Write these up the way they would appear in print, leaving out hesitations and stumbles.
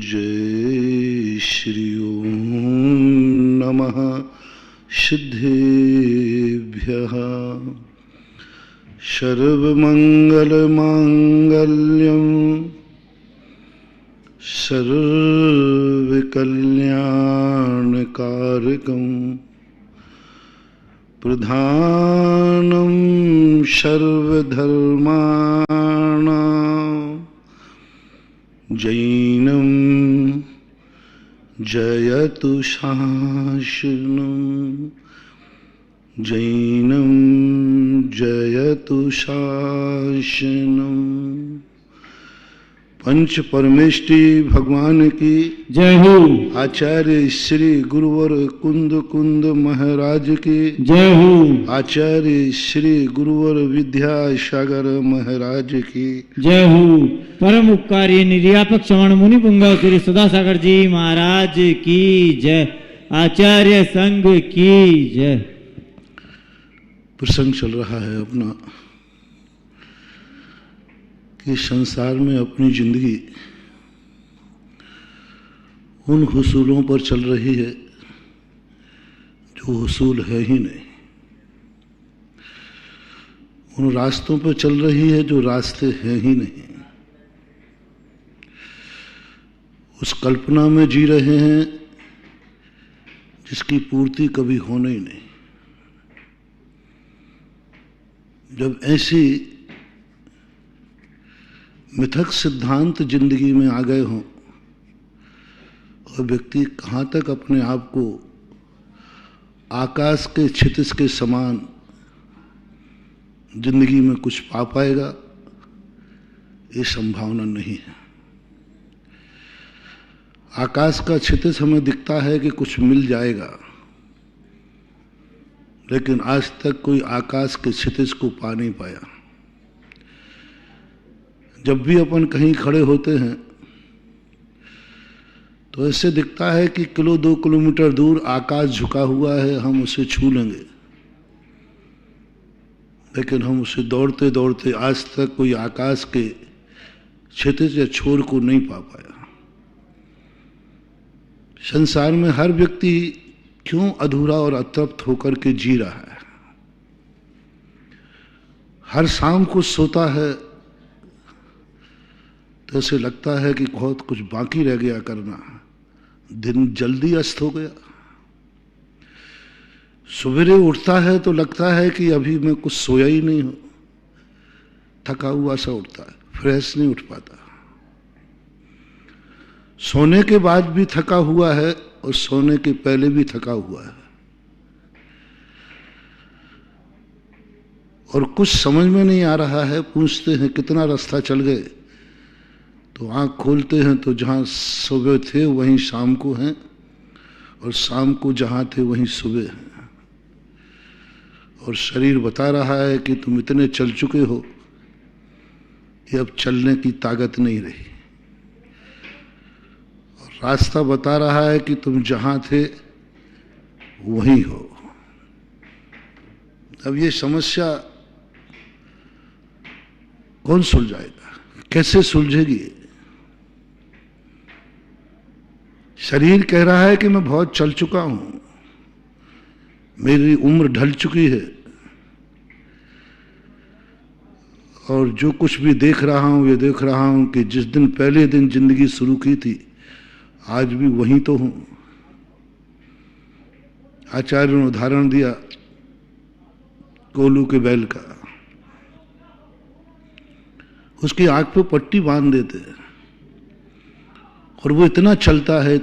जय श्री ओम नमः सिद्धेभ्यः। सर्वमंगलमांगल्यं सर्वकल्याणकारकं प्रधानं सर्वधर्माणां जैनं जयतु शासनं जैनं जयतु शासनं। पंच परमेष्टि भगवान की जय हो। आचार्य श्री गुरुवर कुंद कुंद महाराज की जय हो। आचार्य श्री गुरुवर विद्यासागर महाराज की जय हो। परम उपकारी निर्यापक श्रवण मुनि पुंगव श्री सदासागर जी महाराज की जय। आचार्य संघ की जय। प्रसंग चल रहा है अपना कि संसार में अपनी जिंदगी उन हुसूलों पर चल रही है जो हुसूल है ही नहीं, उन रास्तों पर चल रही है जो रास्ते हैं ही नहीं, उस कल्पना में जी रहे हैं जिसकी पूर्ति कभी होना ही नहीं। जब ऐसी मिथक सिद्धांत जिंदगी में आ गए हों और व्यक्ति कहाँ तक अपने आप को आकाश के क्षितिज के समान जिंदगी में कुछ पा पाएगा, ये संभावना नहीं है। आकाश का क्षितिज हमें दिखता है कि कुछ मिल जाएगा, लेकिन आज तक कोई आकाश के क्षितिज को पा नहीं पाया। जब भी अपन कहीं खड़े होते हैं तो ऐसे दिखता है कि 2 किलोमीटर दूर आकाश झुका हुआ है, हम उसे छू लेंगे, लेकिन हम उसे दौड़ते दौड़ते आज तक कोई आकाश के क्षितिज या छोर को नहीं पा पाया। संसार में हर व्यक्ति क्यों अधूरा और अतृप्त होकर के जी रहा है। हर शाम को सोता है तो ऐसे लगता है कि बहुत कुछ बाकी रह गया करना, दिन जल्दी अस्त हो गया। सवेरे उठता है तो लगता है कि अभी मैं कुछ सोया ही नहीं हूं, थका हुआ सा उठता है, फ्रेश नहीं उठ पाता। सोने के बाद भी थका हुआ है और सोने के पहले भी थका हुआ है, और कुछ समझ में नहीं आ रहा है। पूछते हैं कितना रास्ता चल गए, तो आँख खोलते हैं तो जहाँ सुबह थे वहीं शाम को हैं, और शाम को जहाँ थे वहीं सुबह हैं। और शरीर बता रहा है कि तुम इतने चल चुके हो कि अब चलने की ताकत नहीं रही, और रास्ता बता रहा है कि तुम जहाँ थे वहीं हो। अब ये समस्या कौन सुलझाएगा, कैसे सुलझेगी? शरीर कह रहा है कि मैं बहुत चल चुका हूं, मेरी उम्र ढल चुकी है, और जो कुछ भी देख रहा हूं ये देख रहा हूं कि जिस दिन पहले दिन जिंदगी शुरू की थी आज भी वहीं तो हूं। आचार्य ने उदाहरण दिया कोलू के बैल का, उसकी आंख पे पट्टी बांध देते हैं और वो इतना चलता है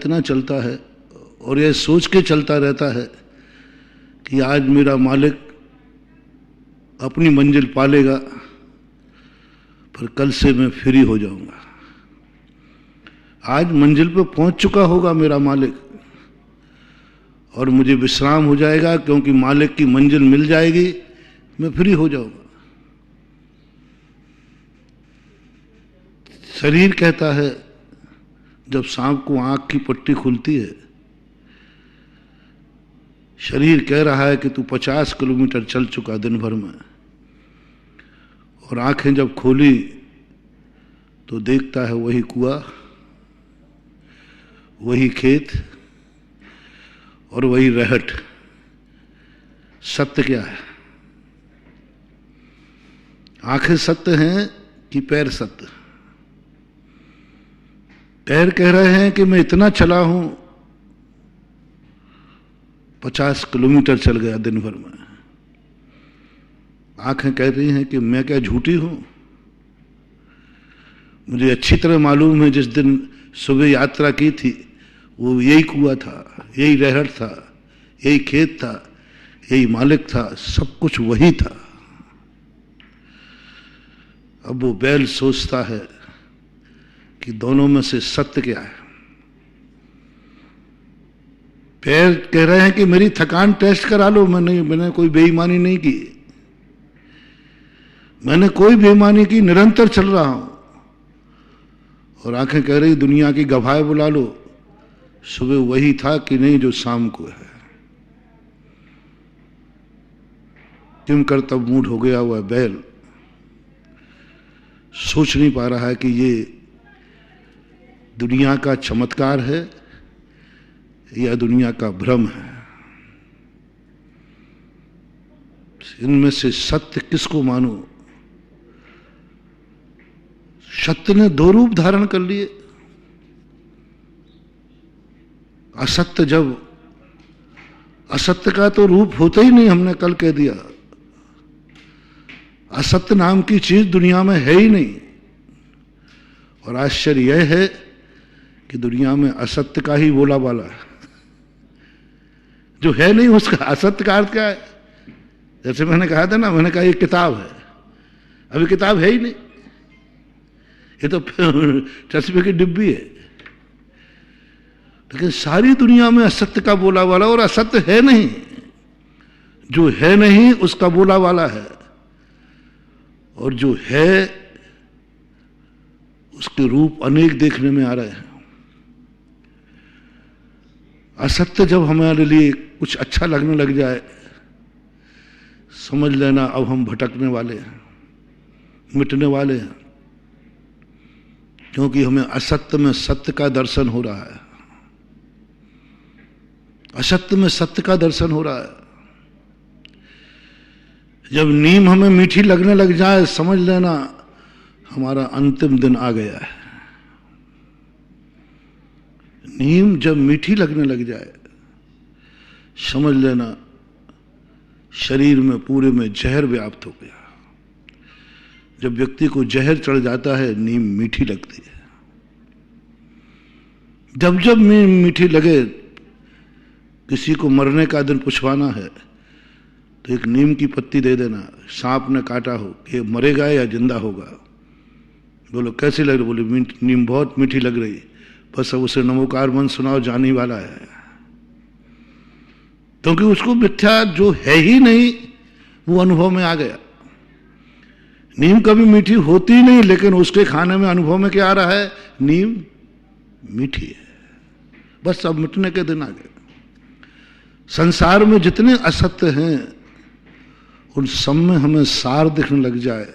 और यह सोच के चलता रहता है कि आज मेरा मालिक अपनी मंजिल पालेगा, पर कल से मैं फ्री हो जाऊंगा। आज मंजिल पे पहुंच चुका होगा मेरा मालिक और मुझे विश्राम हो जाएगा, क्योंकि मालिक की मंजिल मिल जाएगी, मैं फ्री हो जाऊंगा। शरीर कहता है जब शाम को आंख की पट्टी खुलती है, शरीर कह रहा है कि तू 50 किलोमीटर चल चुका दिन भर में, और आंखें जब खोली तो देखता है वही कुआं, वही खेत और वही रहट। सत्य क्या है? आंखें सत्य हैं कि पैर सत्य? पैर कह रहे हैं कि मैं इतना चला हूं, 50 किलोमीटर चल गया दिन भर में। आंखें कह रही हैं कि मैं क्या झूठी हूं? मुझे अच्छी तरह मालूम है जिस दिन सुबह यात्रा की थी वो यही कुआं था, यही रहट था, यही खेत था, यही मालिक था, सब कुछ वही था। अब वो बैल सोचता है कि दोनों में से सत्य क्या है। पैर कह रहे हैं कि मेरी थकान टेस्ट करा लो, मैंने कोई बेईमानी नहीं की, मैंने कोई बेईमानी की, निरंतर चल रहा हूं। और आंखें कह रही दुनिया की गवाह बुला लो, सुबह वही था कि नहीं जो शाम को है। किम कर तब मूड हो गया हुआ बैल सोच नहीं पा रहा है कि ये दुनिया का चमत्कार है या दुनिया का भ्रम है। इनमें से सत्य किसको मानो? सत्य ने दो रूप धारण कर लिए। असत्य जब, असत्य का तो रूप होता ही नहीं, हमने कल कह दिया। असत्य नाम की चीज दुनिया में है ही नहीं। और आश्चर्य यह है कि दुनिया में असत्य का ही बोला वाला है, जो है नहीं उसका असत्य का अर्थ क्या है? जैसे मैंने कहा था ना, मैंने कहा ये किताब है, अभी किताब है ही नहीं, ये तो चश्मे की डिब्बी है। लेकिन सारी दुनिया में असत्य का बोला वाला, और असत्य है नहीं, जो है नहीं उसका बोला वाला है, और जो है उसके रूप अनेक देखने में आ रहे हैं। असत्य जब हमारे लिए कुछ अच्छा लगने लग जाए, समझ लेना अब हम भटकने वाले हैं, मिटने वाले हैं, क्योंकि हमें असत्य में सत्य का दर्शन हो रहा है। असत्य में सत्य का दर्शन हो रहा है। जब नीम हमें मीठी लगने लग जाए, समझ लेना हमारा अंतिम दिन आ गया है। नीम जब मीठी लगने लग जाए, समझ लेना शरीर में पूरे में जहर व्याप्त हो गया। जब व्यक्ति को जहर चढ़ जाता है, नीम मीठी लगती है। जब जब नीम मीठी लगे, किसी को मरने का दिन पूछवाना है तो एक नीम की पत्ती दे देना, सांप ने काटा हो, ये मरेगा या जिंदा होगा। बोलो कैसी लग रही? बोले नीम बहुत मीठी लग रही, बस अब उसे नमोकार मन सुनाओ, जाने वाला है। क्योंकि उसको मिथ्या जो है ही नहीं वो अनुभव में आ गया। नीम कभी मीठी होती ही नहीं, लेकिन उसके खाने में अनुभव में क्या आ रहा है? नीम मीठी है। बस अब मिटने के दिन आ गए। संसार में जितने असत्य हैं उन सब में हमें सार दिखने लग जाए,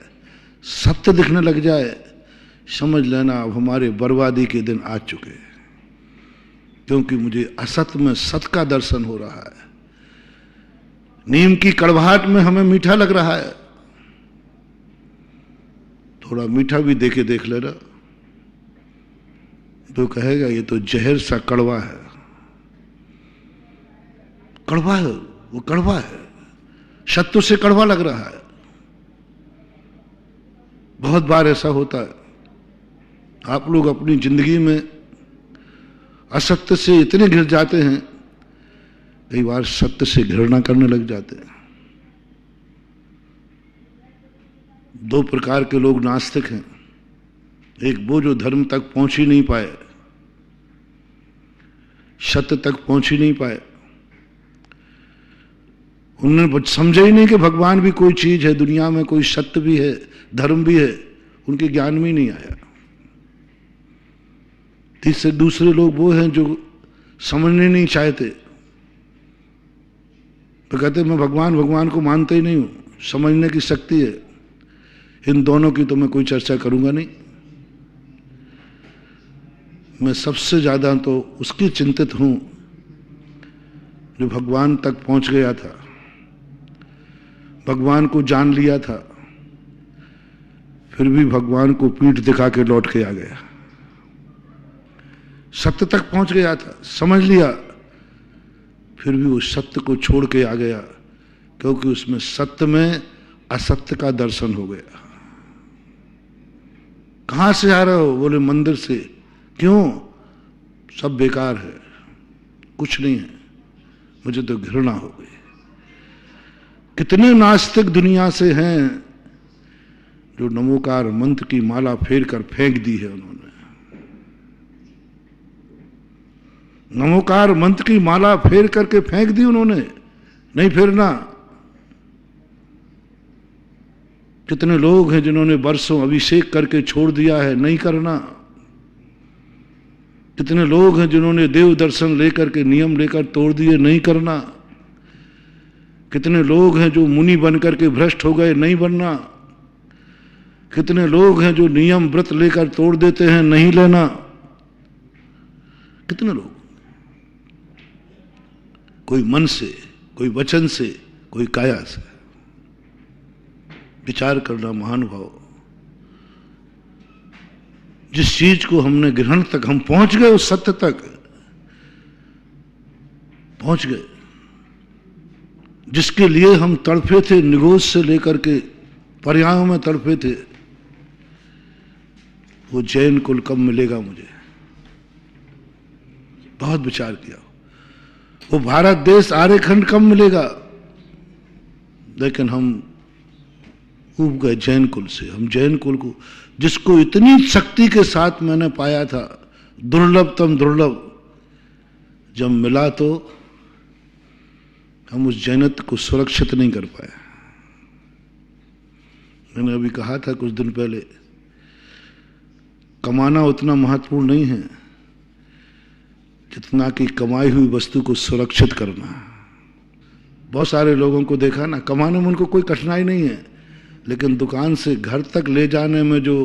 सत्य दिखने लग जाए, समझ लेना अब हमारे बर्बादी के दिन आ चुके हैं। क्योंकि मुझे असत्य में सत्य का दर्शन हो रहा है। नीम की कड़वाहट में हमें मीठा लग रहा है, थोड़ा मीठा भी देके देख लेना, तो कहेगा ये तो जहर सा कड़वा है। कड़वा है, वो कड़वा है, सत्य से कड़वा लग रहा है। बहुत बार ऐसा होता है। आप लोग अपनी जिंदगी में असत्य से इतने घिर जाते हैं, कई बार सत्य से घृणा करने लग जाते हैं। दो प्रकार के लोग नास्तिक हैं। एक वो जो धर्म तक पहुंच ही नहीं पाए, सत्य तक पहुंच ही नहीं पाए, उन्होंने समझा ही नहीं कि भगवान भी कोई चीज है, दुनिया में कोई सत्य भी है, धर्म भी है, उनके ज्ञान में ही नहीं आया। तीसरे दूसरे लोग वो हैं जो समझने नहीं चाहते, तो कहते मैं भगवान को मानते ही नहीं हूं, समझने की शक्ति है। इन दोनों की तो मैं कोई चर्चा करूंगा नहीं। मैं सबसे ज्यादा तो उसकी चिंतित हूं जो भगवान तक पहुंच गया था, भगवान को जान लिया था, फिर भी भगवान को पीठ दिखा के लौट के आ गया। सत्य तक पहुंच गया था, समझ लिया, फिर भी उस सत्य को छोड़ के आ गया, क्योंकि उसमें सत्य में असत्य का दर्शन हो गया। कहां से आ रहे हो? बोले मंदिर से। क्यों? सब बेकार है, कुछ नहीं है, मुझे तो घृणा हो गई। कितने नास्तिक दुनिया से हैं जो नमोकार मंत्र की माला फेर कर फेंक दी है उन्होंने। नमोकार मंत्र की माला फेर करके फेंक दी उन्होंने, नहीं फेरना। कितने लोग हैं जिन्होंने वर्षों अभिषेक करके छोड़ दिया है, नहीं करना। कितने लोग हैं जिन्होंने देव दर्शन लेकर के नियम लेकर तोड़ दिए, नहीं करना। कितने लोग हैं जो मुनि बनकर के भ्रष्ट हो गए, नहीं बनना। कितने लोग हैं जो नियम व्रत लेकर तोड़ देते हैं, नहीं लेना। कितने लोग, कोई मन से, कोई वचन से, कोई काया से। विचार करना महानुभाव, जिस चीज को हमने ग्रहण तक हम पहुंच गए, उस सत्य तक पहुंच गए, जिसके लिए हम तड़पे थे, निगोज से लेकर के पर्यायों में तड़पे थे, वो जैन कुल कब मिलेगा मुझे? बहुत विचार किया। वो भारत देश आर्यखंड कब मिलेगा? लेकिन हम उब गए जैन कुल से। हम जैन कुल को, जिसको इतनी शक्ति के साथ मैंने पाया था, दुर्लभतम दुर्लभ, जब मिला तो हम उस जैनत्व को सुरक्षित नहीं कर पाए। मैंने अभी कहा था कुछ दिन पहले, कमाना उतना महत्वपूर्ण नहीं है जितना कि कमाई हुई वस्तु को सुरक्षित करना। बहुत सारे लोगों को देखा ना, कमाने में उनको कोई कठिनाई नहीं है, लेकिन दुकान से घर तक ले जाने में जो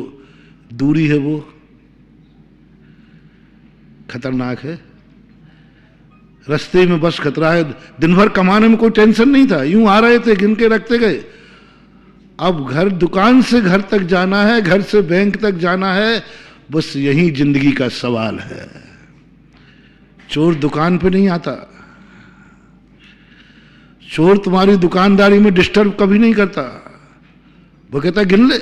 दूरी है वो खतरनाक है। रास्ते में बस खतरा है। दिन भर कमाने में कोई टेंशन नहीं था, यूं आ रहे थे, गिन के रखते गए। अब घर, दुकान से घर तक जाना है, घर से बैंक तक जाना है, बस यही जिंदगी का सवाल है। चोर दुकान पे नहीं आता, चोर तुम्हारी दुकानदारी में डिस्टर्ब कभी नहीं करता, वो कहता गिन ले।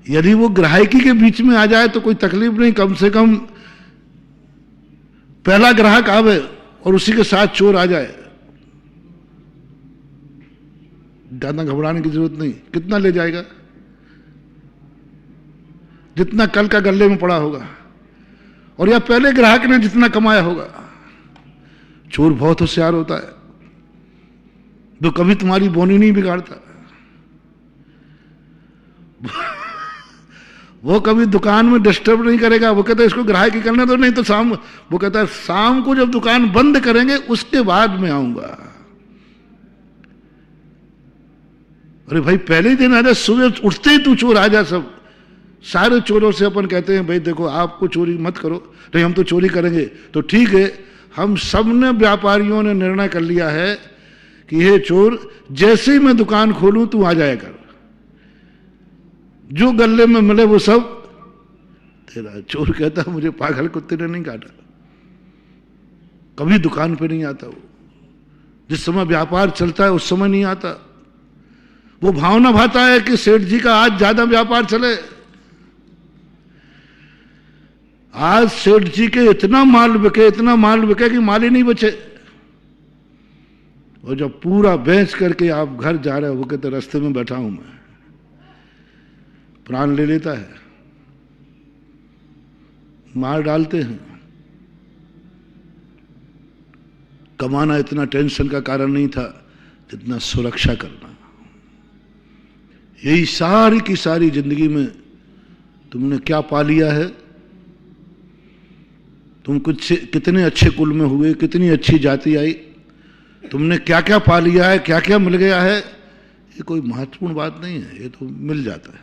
यदि वो ग्राहकी के बीच में आ जाए तो कोई तकलीफ नहीं, कम से कम पहला ग्राहक आवे और उसी के साथ चोर आ जाए, ज्यादा घबराने की जरूरत नहीं। कितना ले जाएगा? जितना कल का गले में पड़ा होगा, और या पहले ग्राहक ने जितना कमाया होगा। चोर बहुत होशियार होता है, जो कभी तुम्हारी बोनी नहीं बिगाड़ता। वो कभी दुकान में डिस्टर्ब नहीं करेगा। वो कहता है इसको ग्राहकी करने दो, नहीं तो शाम, वो कहता है शाम को जब दुकान बंद करेंगे उसके बाद मैं आऊंगा। अरे भाई पहले ही दिन आ जा, सुबह उठते ही तू चोर आ जा। सब सारे चोरों से अपन कहते हैं भाई देखो आपको चोरी मत करो, नहीं हम तो चोरी करेंगे। तो ठीक है, हम सब ने, व्यापारियों ने निर्णय कर लिया है कि ये चोर जैसे ही मैं दुकान खोलूं तू आ जाया कर, जो गले में मिले वो सब तेरा। चोर कहता मुझे पागल कुत्ते ने नहीं काटा, कभी दुकान पे नहीं आता। वो जिस समय व्यापार चलता है उस समय नहीं आता। वो भावना भाता है कि सेठ जी का आज ज्यादा व्यापार चले, आज सेठ जी के इतना माल बिके, इतना माल बिके कि माल ही नहीं बचे। और जब पूरा बेच करके आप घर जा रहे हो, वो कहते रास्ते में बैठा हूं मैं, प्राण ले लेता है, मार डालते हैं। कमाना इतना टेंशन का कारण नहीं था जितना सुरक्षा करना। यही सारी की सारी जिंदगी में तुमने क्या पा लिया है? तुम कुछ कितने अच्छे कुल में हुए, कितनी अच्छी जाति आई, तुमने क्या क्या पा लिया है, क्या क्या मिल गया है, ये कोई महत्वपूर्ण बात नहीं है, ये तो मिल जाता है।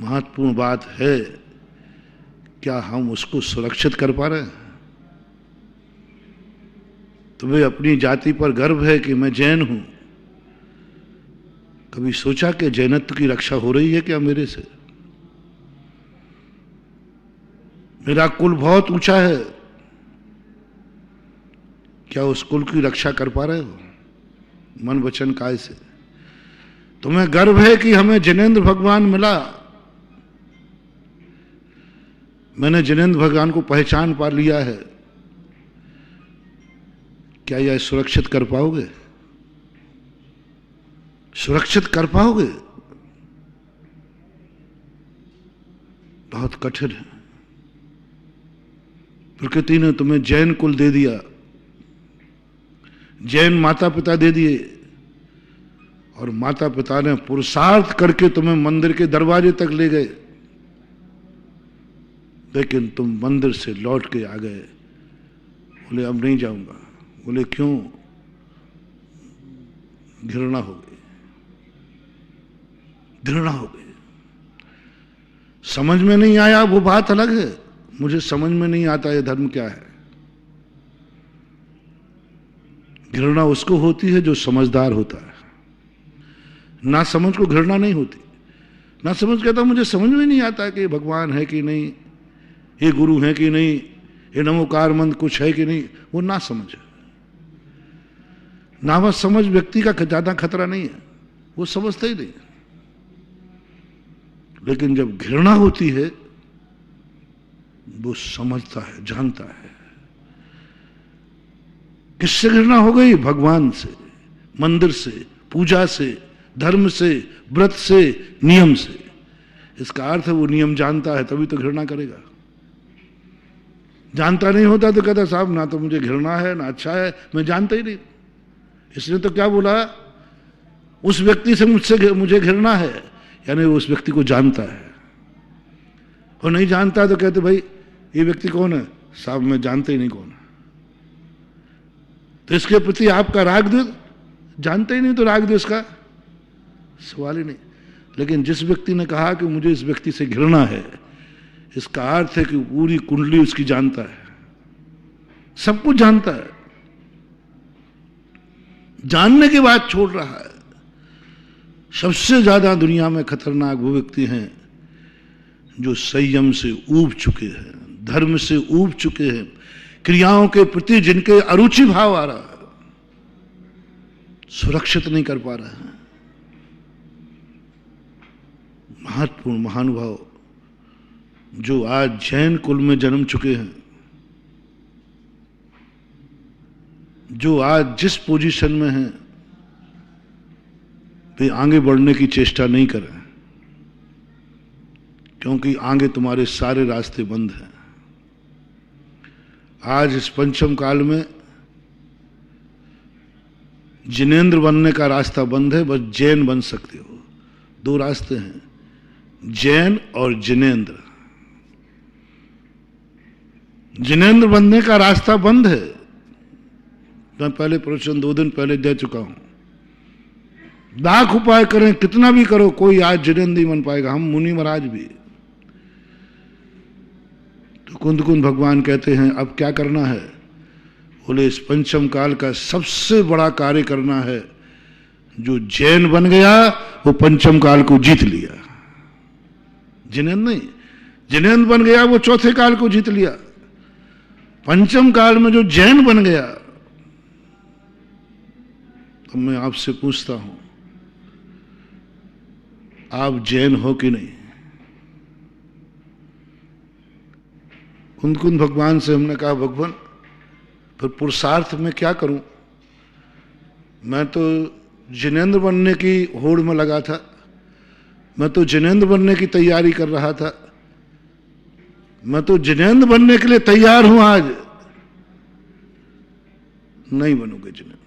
महत्वपूर्ण बात है, क्या हम उसको सुरक्षित कर पा रहे हैं? तुम्हें अपनी जाति पर गर्व है कि मैं जैन हूं, कभी सोचा कि जैनत्व की रक्षा हो रही है क्या मेरे से? मेरा कुल बहुत ऊंचा है, क्या उस कुल की रक्षा कर पा रहे हो मन वचन काय से? तुम्हें गर्व है कि हमें जिनेंद्र भगवान मिला, मैंने जिनेंद्र भगवान को पहचान पा लिया है, क्या यह सुरक्षित कर पाओगे? सुरक्षित कर पाओगे? बहुत कठिन है। प्रकृति ने तुम्हें जैन कुल दे दिया, जैन माता पिता दे दिए, और माता पिता ने पुरुषार्थ करके तुम्हें मंदिर के दरवाजे तक ले गए, लेकिन तुम मंदिर से लौट के आ गए। बोले अब नहीं जाऊंगा। बोले क्यों? घृणा हो गई, घृणा हो गई। समझ में नहीं आया वो बात अलग है, मुझे समझ में नहीं आता ये धर्म क्या है। घृणा उसको होती है जो समझदार होता है, ना समझ को घृणा नहीं होती। ना समझ कहता मुझे समझ में नहीं आता कि भगवान है कि नहीं, ये गुरु है कि नहीं, ये नमोकार मंत्र कुछ है कि नहीं, वो ना समझ है। ना वह समझ व्यक्ति का ज्यादा खतरा नहीं है, वो समझता ही नहीं। लेकिन जब घृणा होती है वो समझता है, जानता है। किससे घृणा हो गई? भगवान से, मंदिर से, पूजा से, धर्म से, व्रत से, नियम से। इसका अर्थ है वो नियम जानता है तभी तो घृणा करेगा। जानता नहीं होता तो कहता साहब ना तो मुझे घृणा है ना अच्छा है, मैं जानता ही नहीं। इसने तो क्या बोला, उस व्यक्ति से मुझे घृणा है, यानी वो उस व्यक्ति को जानता है। और नहीं जानता तो कहते भाई ये व्यक्ति कौन है? साहब मैं जानते ही नहीं कौन है। तो इसके प्रति आपका राग द्वेष, जानते ही नहीं तो राग द्वेष का सवाल ही नहीं। लेकिन जिस व्यक्ति ने कहा कि मुझे इस व्यक्ति से घृणा है, इसका अर्थ है कि पूरी कुंडली उसकी जानता है, सब कुछ जानता है। जानने के बाद छोड़ रहा है। सबसे ज्यादा दुनिया में खतरनाक वो व्यक्ति हैं जो संयम से ऊब चुके हैं, धर्म से ऊब चुके हैं, क्रियाओं के प्रति जिनके अरुचि भाव आ रहा है, सुरक्षित नहीं कर पा रहे हैं। महत्वपूर्ण महानुभाव जो आज जैन कुल में जन्म चुके हैं, जो आज जिस पोजीशन में हैं, वे आगे बढ़ने की चेष्टा नहीं करें, क्योंकि आगे तुम्हारे सारे रास्ते बंद हैं। आज इस पंचम काल में जिनेंद्र बनने का रास्ता बंद है, बस जैन बन सकते हो। दो रास्ते हैं, जैन और जिनेंद्र। जिनेंद्र बनने का रास्ता बंद है। मैं पहले प्रवचन 2 दिन पहले दे चुका हूं। लाख उपाय करें, कितना भी करो, कोई आज जिनेंद्र नहीं बन पाएगा। हम मुनि महाराज भी। तो कुंद कुंद भगवान कहते हैं अब क्या करना है? बोले इस पंचम काल का सबसे बड़ा कार्य करना है। जो जैन बन गया वो पंचम काल को जीत लिया। जिनेंद्र नहीं, जिनेंद्र बन गया वो चौथे काल को जीत लिया। पंचम काल में जो जैन बन गया, तो मैं आपसे पूछता हूं आप जैन हो कि नहीं? कुंद कुंद भगवान से हमने कहा भगवान फिर पुरुषार्थ में क्या करूं? मैं तो जिनेंद्र बनने की होड़ में लगा था, मैं तो जिनेंद्र बनने की तैयारी कर रहा था, मैं तो जिनेंद्र बनने के लिए तैयार हूं। आज नहीं बनोगे जिनेंद्र।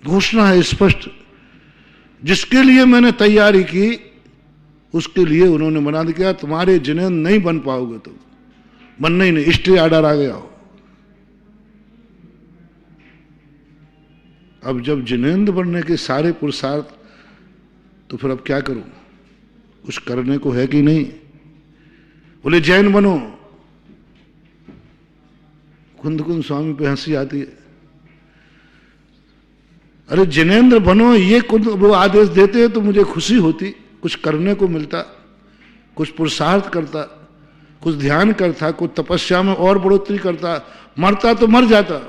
घोषणा है स्पष्ट। जिसके लिए मैंने तैयारी की उसके लिए उन्होंने मना दिया तुम्हारे जिनेंद्र नहीं बन पाओगे, तुम बनना ही नहीं, स्टे ऑर्डर आ गया हो। अब जब जिनेंद्र बनने के सारे पुरुषार्थ, तो फिर अब क्या करूं? कुछ करने को है कि नहीं? बोले जैन बनो। कुंदकुंद स्वामी पे हंसी आती है। अरे जिनेंद्र बनो, ये वो आदेश देते हैं तो मुझे खुशी होती, कुछ करने को मिलता, कुछ पुरुषार्थ करता, कुछ ध्यान करता, कुछ तपस्या में और बढ़ोतरी करता। मरता तो मर जाता।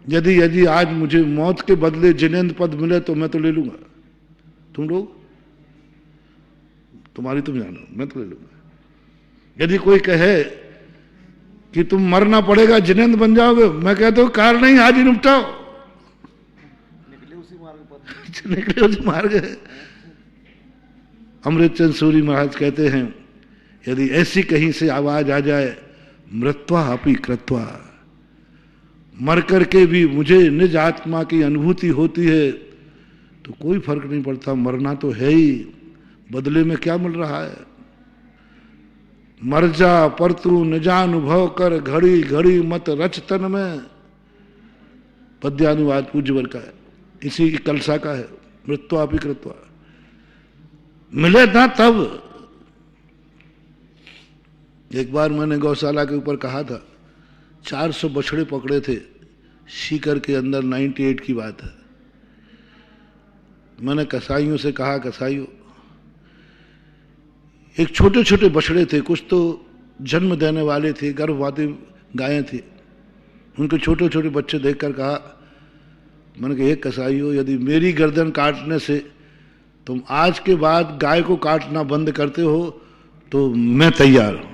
यदि आज मुझे मौत के बदले जिनेंद्र पद मिले तो मैं तो ले लूंगा। तुम लोग, तुम्हारी तुम जानो, मैं तो ले लूंगा। यदि कोई कहे कि तुम मरना पड़ेगा जिनेंद्र बन जाओगे, मैं कहता हूं कार नहीं, आज ही निपटाओ। निकले उसी मार्ग है। अमृतचंद सूरी महाराज कहते हैं, यदि ऐसी कहीं से आवाज आ जाए, मृत्वा अपि कृत्वा, मर करके भी मुझे निज आत्मा की अनुभूति होती है, तो कोई फर्क नहीं पड़ता, मरना तो है ही, बदले में क्या मिल रहा है? मर जा पर तू निजानुभव कर, घड़ी घड़ी मत रच तन में। पद्यानुवाद पूज्यवर का है, इसी की कलसा का है। मृत्वापि कृत्वा, मिले ना तब। एक बार मैंने गौशाला के ऊपर कहा था, 400 बछड़े पकड़े थे सीकर के अंदर, 98 की बात है। मैंने कसाईयों से कहा, कसाईयों, एक छोटे छोटे बछड़े थे, कुछ तो जन्म देने वाले थे, गर्भवती गायें थी, उनके छोटे छोटे बच्चे देखकर कहा, मैंने कहा, एक कसाईयों, यदि मेरी गर्दन काटने से तुम आज के बाद गाय को काटना बंद करते हो तो मैं तैयार हूं,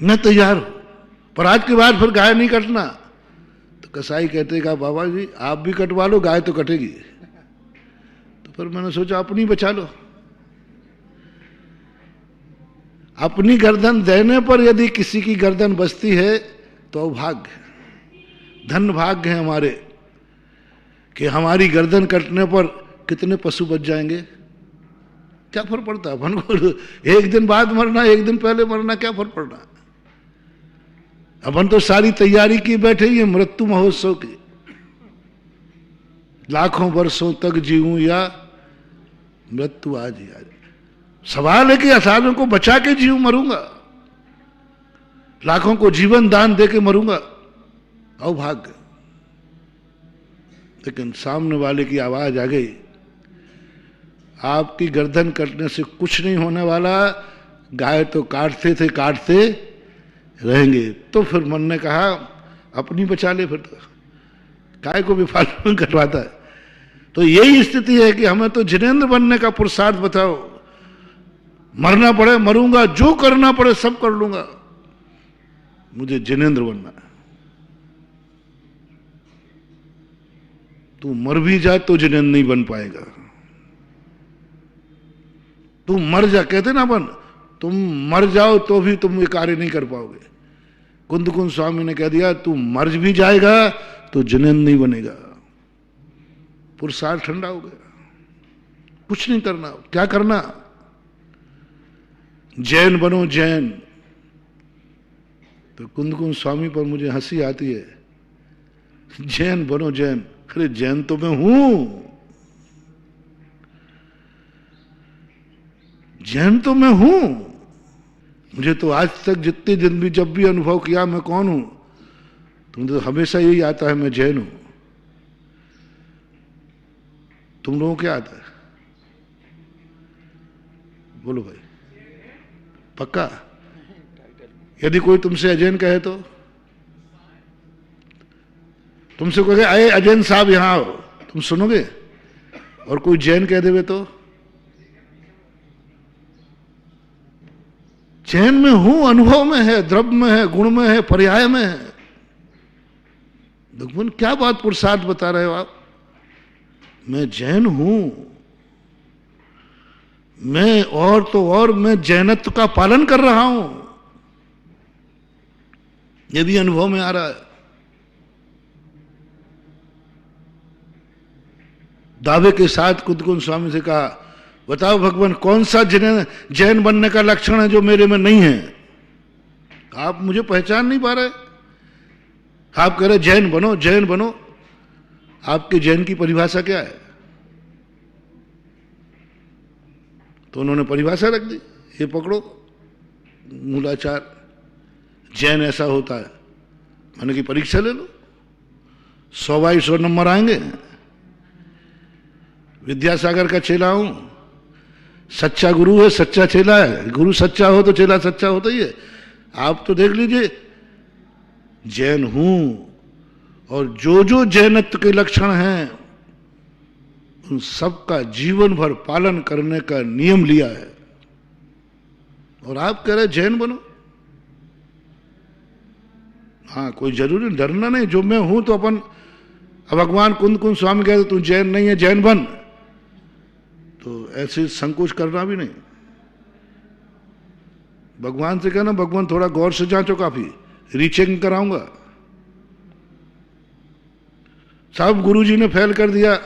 मैं तैयार हूं, पर आज के बाद फिर गाय नहीं कटना। तो कसाई कहते का, बाबा जी आप भी कटवा लो, गाय तो कटेगी। तो फिर मैंने सोचा अपनी बचा लो। अपनी गर्दन देने पर यदि किसी की गर्दन बचती है तो अभाग्य, धन भाग्य है हमारे कि हमारी गर्दन कटने पर कितने पशु बच जाएंगे। क्या फर्क पड़ता है अपन को? एक दिन बाद मरना, एक दिन पहले मरना, क्या फर्क पड़ना? अपन तो सारी तैयारी की बैठे ही है मृत्यु महोत्सव की। लाखों वर्षों तक जीऊं या मृत्यु आज ही आज। सवाल है कि असाधुओं को बचा के जीऊं, मरूंगा, लाखों को जीवन दान दे के मरूंगा, अभाग्य। लेकिन सामने वाले की आवाज आ गई, आपकी गर्दन कटने से कुछ नहीं होने वाला, गाय तो काटते थे, काटते रहेंगे। तो फिर मन ने कहा, अपनी बचा ले, फिर तो गाय को भी फालतू में कटवाता है। तो यही स्थिति है कि हमें तो जिनेंद्र बनने का पुरुषार्थ बताओ, मरना पड़े मरूंगा, जो करना पड़े सब कर लूंगा, मुझे जिनेंद्र बनना है। तू मर भी जाए तो जिनेंद्र नहीं बन पाएगा। तू मर जा, कहते ना अपन, तुम मर जाओ तो भी तुम ये कार्य नहीं कर पाओगे। कुंदकुंद स्वामी ने कह दिया, तू मर भी जाएगा तो जिनेंद्र नहीं बनेगा। पुरुषार्थ ठंडा हो गया, कुछ नहीं करना। क्या करना? जैन बनो, जैन। तो कुंदकुंद स्वामी पर मुझे हंसी आती है, जैन बनो, जैन। अरे जैन तो मैं हूं, जैन तो मैं हूं। मुझे तो आज तक जितने दिन भी जब भी अनुभव किया मैं कौन हूं, तुम तो हमेशा यही आता है मैं जैन हूं। तुम लोगों को क्या आता है? बोलो भाई, पक्का? यदि कोई तुमसे अजैन कहे तो तुमसे कहे, अरे अजैन साहब यहां आओ, तुम सुनोगे? और कोई जैन कह देवे तो? जैन में हूं, अनुभव में है, द्रव्य में है, गुण में है, पर्याय में है। भगवान क्या बात पुरुषार्थ बता रहे हो आप? मैं जैन हूं, मैं और तो और मैं जैनत्व का पालन कर रहा हूं, यह भी अनुभव में आ रहा है। दावे के साथ कुंदकुंद स्वामी से कहा, बताओ भगवान कौन सा जैन बनने का लक्षण है जो मेरे में नहीं है? आप मुझे पहचान नहीं पा रहे। आप कह रहे जैन बनो, जैन बनो। आपके जैन की परिभाषा क्या है? तो उन्होंने परिभाषा रख दी, ये पकड़ो मूलाचार, जैन ऐसा होता है। मैंने की परीक्षा ले लो, 100/100 नंबर आएंगे। विद्यासागर का चेला हूं, सच्चा गुरु है, सच्चा चेला है। गुरु सच्चा हो तो चेला सच्चा होता ही है। आप तो देख लीजिए, जैन हूं और जो जो जैनत्व के लक्षण हैं उन सबका जीवन भर पालन करने का नियम लिया है, और आप कह रहे जैन बनो। हाँ, कोई जरूरी डरना नहीं, जो मैं हूं तो अपन। अब भगवान कुंद स्वामी कहते तू जैन नहीं है, जैन बन, तो ऐसे संकोच करना भी नहीं। भगवान से कहना, भगवान थोड़ा गौर से जांचो, काफी रीचेकिंग कराऊंगा। साहब गुरुजी ने फेल कर दिया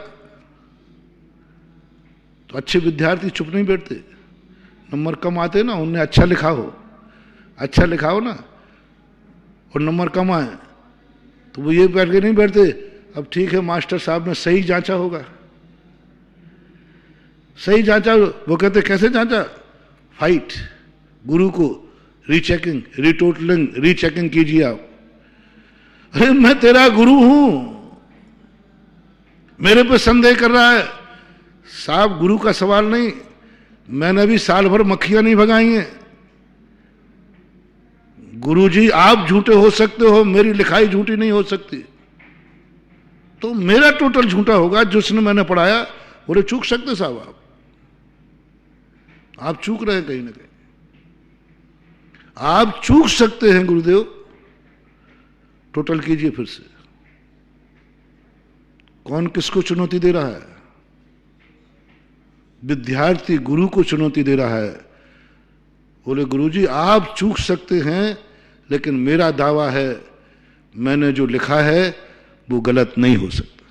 तो अच्छे विद्यार्थी चुप नहीं बैठते। नंबर कम आते ना, उन्हें अच्छा लिखा हो ना, और नंबर कम आए तो वो ये बैठ के नहीं बैठते, अब ठीक है मास्टर साहब ने सही जांचा होगा, सही जांचा। वो कहते कैसे जांचा? फाइट, गुरु को रीचेकिंग, रिटोटलिंग, रीचेकिंग कीजिए आप। अरे मैं तेरा गुरु हूं, मेरे पे संदेह कर रहा है। साहब गुरु का सवाल नहीं, मैंने भी साल भर मक्खियां नहीं भगाई हैं। गुरुजी आप झूठे हो सकते हो, मेरी लिखाई झूठी नहीं हो सकती। तो मेरा टोटल झूठा होगा, जिसने मैंने पढ़ाया बोले चूक सकते साहब, आप चूक रहे हैं कहीं ना कहीं, आप चूक सकते हैं गुरुदेव। टोटल कीजिए फिर से, कौन किसको चुनौती दे रहा है? विद्यार्थी गुरु को चुनौती दे रहा है। बोले गुरुजी आप चूक सकते हैं, लेकिन मेरा दावा है मैंने जो लिखा है वो गलत नहीं हो सकता,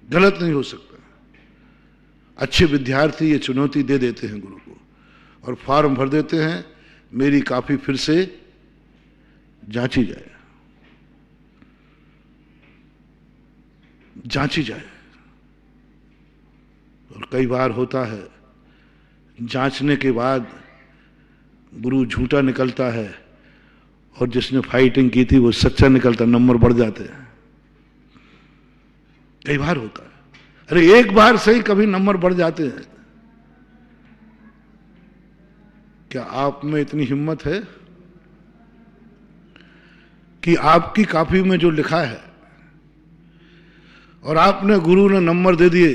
गलत नहीं हो सकता। अच्छे विद्यार्थी ये चुनौती दे देते हैं गुरु को, और फॉर्म भर देते हैं, मेरी कॉपी फिर से जांची जाए, जांची जाए। और कई बार होता है जांचने के बाद गुरु झूठा निकलता है, और जिसने फाइटिंग की थी वो सच्चा निकलता, नंबर बढ़ जाते हैं। कई बार होता है। अरे एक बार से ही कभी नंबर बढ़ जाते हैं। क्या आप में इतनी हिम्मत है कि आपकी कॉपी में जो लिखा है और आपने गुरु ने नंबर दे दिए,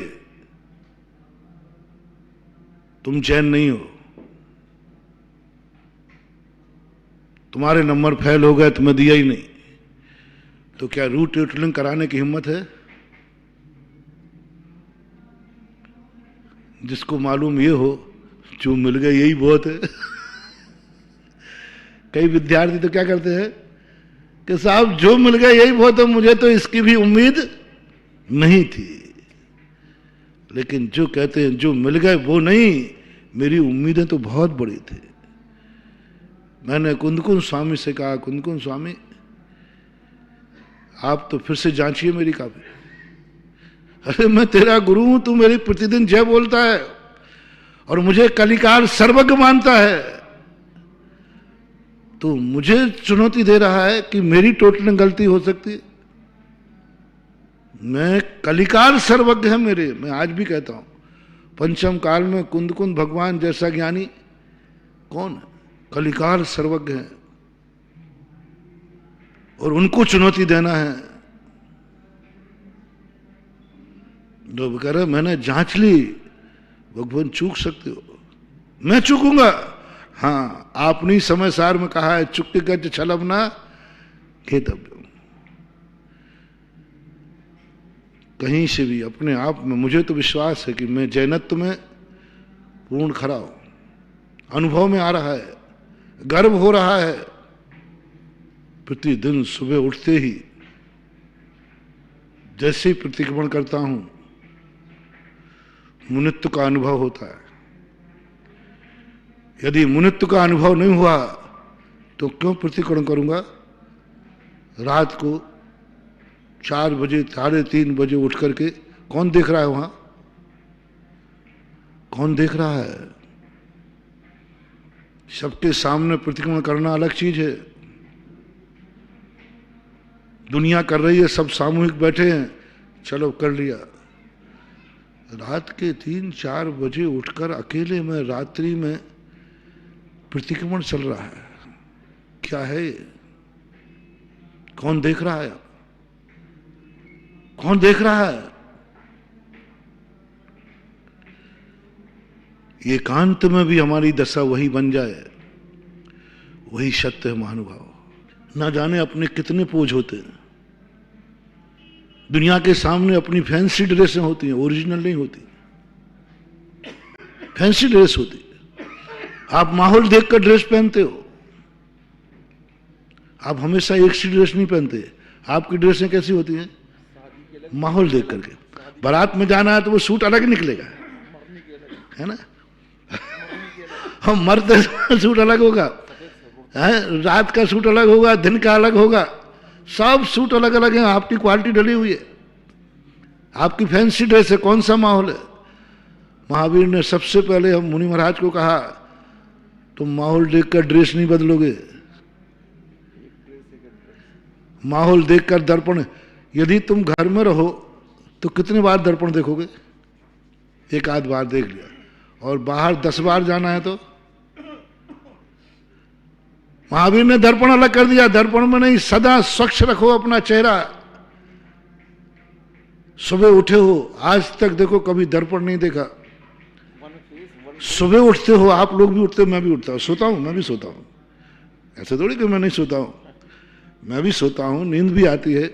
तुम जैन नहीं हो, तुम्हारे नंबर फेल हो गए, तुम्हें दिया ही नहीं, तो क्या रीटोटलिंग कराने की हिम्मत है? जिसको मालूम ये हो जो मिल गए यही बहुत है। कई विद्यार्थी तो क्या करते हैं कि साहब जो मिल गया यही बहुत है, मुझे तो इसकी भी उम्मीद नहीं थी। लेकिन जो कहते हैं जो मिल गए वो नहीं, मेरी उम्मीदें तो बहुत बड़ी थी। मैंने कुंद स्वामी से कहा, कुंद स्वामी आप तो फिर से जांचिए मेरी कॉपी। अरे मैं तेरा गुरु हूं, तू मेरी प्रतिदिन जय बोलता है और मुझे कलिकाल सर्वज्ञ मानता है, तो मुझे चुनौती दे रहा है कि मेरी टोटल गलती हो सकती है। मैं कलिकाल सर्वज्ञ है मेरे, मैं आज भी कहता हूं पंचम काल में कुंद भगवान जैसा ज्ञानी कौन है? कलिकाल सर्वज्ञ है, और उनको चुनौती देना है। तो कह रहे मैंने जांच ली, भगवान चूक सकते हो, मैं चूकूंगा। हाँ, आपने समय सार में कहा है चुक्ति गज छलबना खेतव्य। कहीं से भी अपने आप में मुझे तो विश्वास है कि मैं जैनत्व में पूर्ण खरा हूं। अनुभव में आ रहा है, गर्व हो रहा है। प्रतिदिन सुबह उठते ही जैसे ही प्रतिक्रमण करता हूं, मुनित्व का अनुभव होता है। यदि मुनित्व का अनुभव नहीं हुआ तो क्यों प्रतिक्रमण करूंगा? रात को 4 बजे 3:30 बजे उठ करके कौन देख रहा है वहां? कौन देख रहा है? सबके सामने प्रतिक्रमण करना अलग चीज है, दुनिया कर रही है, सब सामूहिक बैठे हैं, चलो कर लिया। रात के 3-4 बजे उठकर अकेले में रात्रि में प्रतिक्रमण चल रहा है, क्या है? कौन देख रहा है? कौन देख रहा है? एकांत में भी हमारी दशा वही बन जाए, वही सत्य है महानुभाव। ना जाने अपने कितने पोज होते हैं, दुनिया के सामने अपनी फैंसी ड्रेसें होती हैं, ओरिजिनल नहीं होती, फैंसी ड्रेस होती है। आप माहौल देखकर ड्रेस पहनते हो, आप हमेशा एक सी ड्रेस नहीं पहनते। आपकी ड्रेसें कैसी होती हैं? माहौल देख करके। बारात में जाना है तो वो सूट अलग निकलेगा, है ना? हम मर्द सूट अलग होगा, है? रात का सूट अलग होगा, दिन का अलग होगा, सब सूट अलग अलग हैं। आपकी क्वालिटी डली हुई है, आपकी फैंसी ड्रेस है, कौन सा माहौल है? महावीर ने सबसे पहले हम मुनि महाराज को कहा, तुम माहौल देखकर ड्रेस नहीं बदलोगे, माहौल देखकर दर्पण। यदि तुम घर में रहो तो कितने बार दर्पण देखोगे? एक आध बार देख लिया, और बाहर 10 बार जाना है तो? महावीर ने दर्पण अलग कर दिया। दर्पण में नहीं, सदा स्वच्छ रखो अपना चेहरा। सुबह उठे हो, आज तक देखो कभी दर्पण नहीं देखा। सुबह उठते हो, आप लोग भी उठते हो, मैं भी उठता हूं, सोता हूं, मैं भी सोता हूं, ऐसे थोड़ी कि मैं नहीं सोता हूं, मैं भी सोता हूं, नींद भी आती है।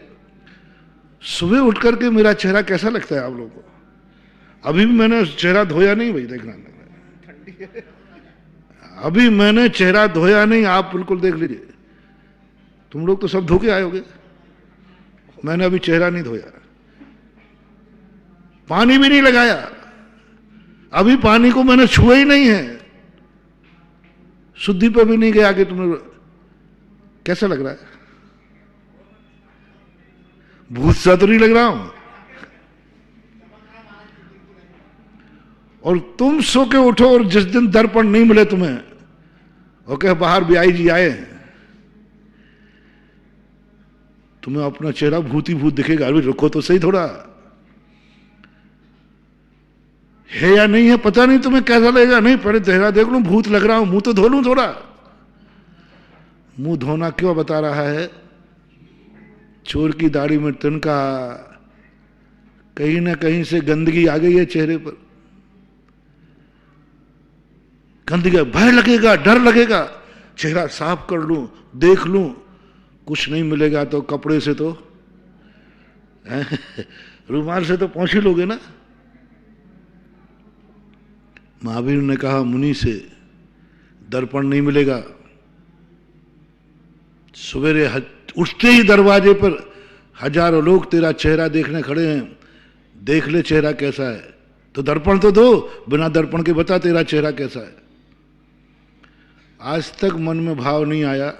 सुबह उठ करके मेरा चेहरा कैसा लगता है आप लोगों को? अभी भी मैंने चेहरा धोया नहीं भाई, देखना, अभी मैंने चेहरा धोया नहीं, आप बिल्कुल देख लीजिए। तुम लोग तो सब धो के आए होगे, मैंने अभी चेहरा नहीं धोया, पानी भी नहीं लगाया, अभी पानी को मैंने छुआ ही नहीं है, शुद्धि पे भी नहीं गया कि तुम्हें कैसा लग रहा है? भूत सा तो नहीं लग रहा हूं? और तुम सो के उठो और जिस दिन दर्पण नहीं मिले तुम्हें, ओके बाहर बियाई जी आए हैं, तुम्हें अपना चेहरा भूत ही भूत दिखेगा। अभी रुको तो सही, थोड़ा है या नहीं है पता नहीं, तुम्हें कैसा लगेगा? नहीं, पहले चेहरा देख लूं, भूत लग रहा हूं, मुंह तो धो लूं थोड़ा। मुंह धोना क्यों बता रहा है? चोर की दाढ़ी में तिनका, कहीं ना कहीं से गंदगी आ गई है चेहरे पर, गंदगी, भय लगेगा, डर लगेगा, चेहरा साफ कर लूं, देख लूं, कुछ नहीं मिलेगा तो कपड़े से तो रुमाल से तो पहुंच ही लोगे ना। महावीर ने कहा मुनि से, दर्पण नहीं मिलेगा। सवेरे उठते ही दरवाजे पर हजारों लोग तेरा चेहरा देखने खड़े हैं, देख ले चेहरा कैसा है, तो दर्पण तो दो, बिना दर्पण के बता तेरा चेहरा कैसा है। आज तक मन में भाव नहीं आया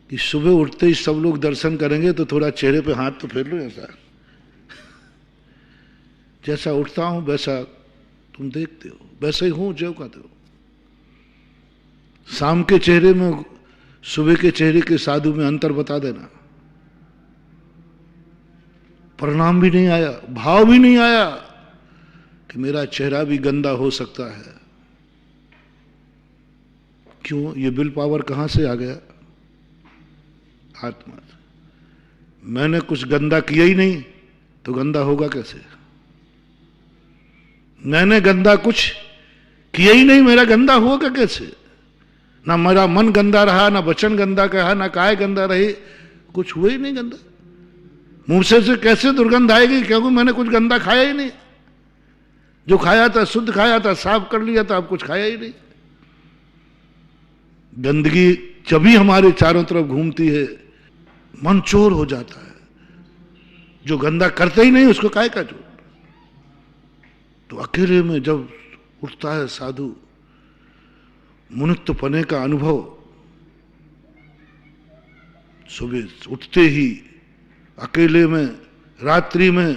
कि सुबह उठते ही सब लोग दर्शन करेंगे तो थोड़ा चेहरे पे हाथ तो फेर लो, ऐसा जैसा उठता हूं वैसा तुम देखते हो, वैसे ही हूं जो कहते हो। शाम के चेहरे में सुबह के चेहरे के साधु में अंतर बता देना। परिणाम भी नहीं आया, भाव भी नहीं आया कि मेरा चेहरा भी गंदा हो सकता है। क्यों? ये विल पावर कहां से आ गया? आत्मा से। मैंने कुछ गंदा किया ही नहीं तो गंदा होगा कैसे? मैंने गंदा कुछ किया ही नहीं, मेरा गंदा होगा कैसे? ना मेरा मन गंदा रहा, ना वचन गंदा कहा, ना काय गंदा रही, कुछ हुआ ही नहीं गंदा। मुंह से कैसे दुर्गंध आएगी? क्योंकि मैंने कुछ गंदा खाया ही नहीं। जो खाया था शुद्ध खाया था, साफ कर लिया था, अब कुछ खाया ही नहीं। गंदगी जब भी हमारे चारों तरफ घूमती है, मन चोर हो जाता है। जो गंदा करते ही नहीं उसको काय का चोर। तो अकेले में जब उठता है साधु, मुनित्व पने का अनुभव, सुबह उठते ही अकेले में, रात्रि में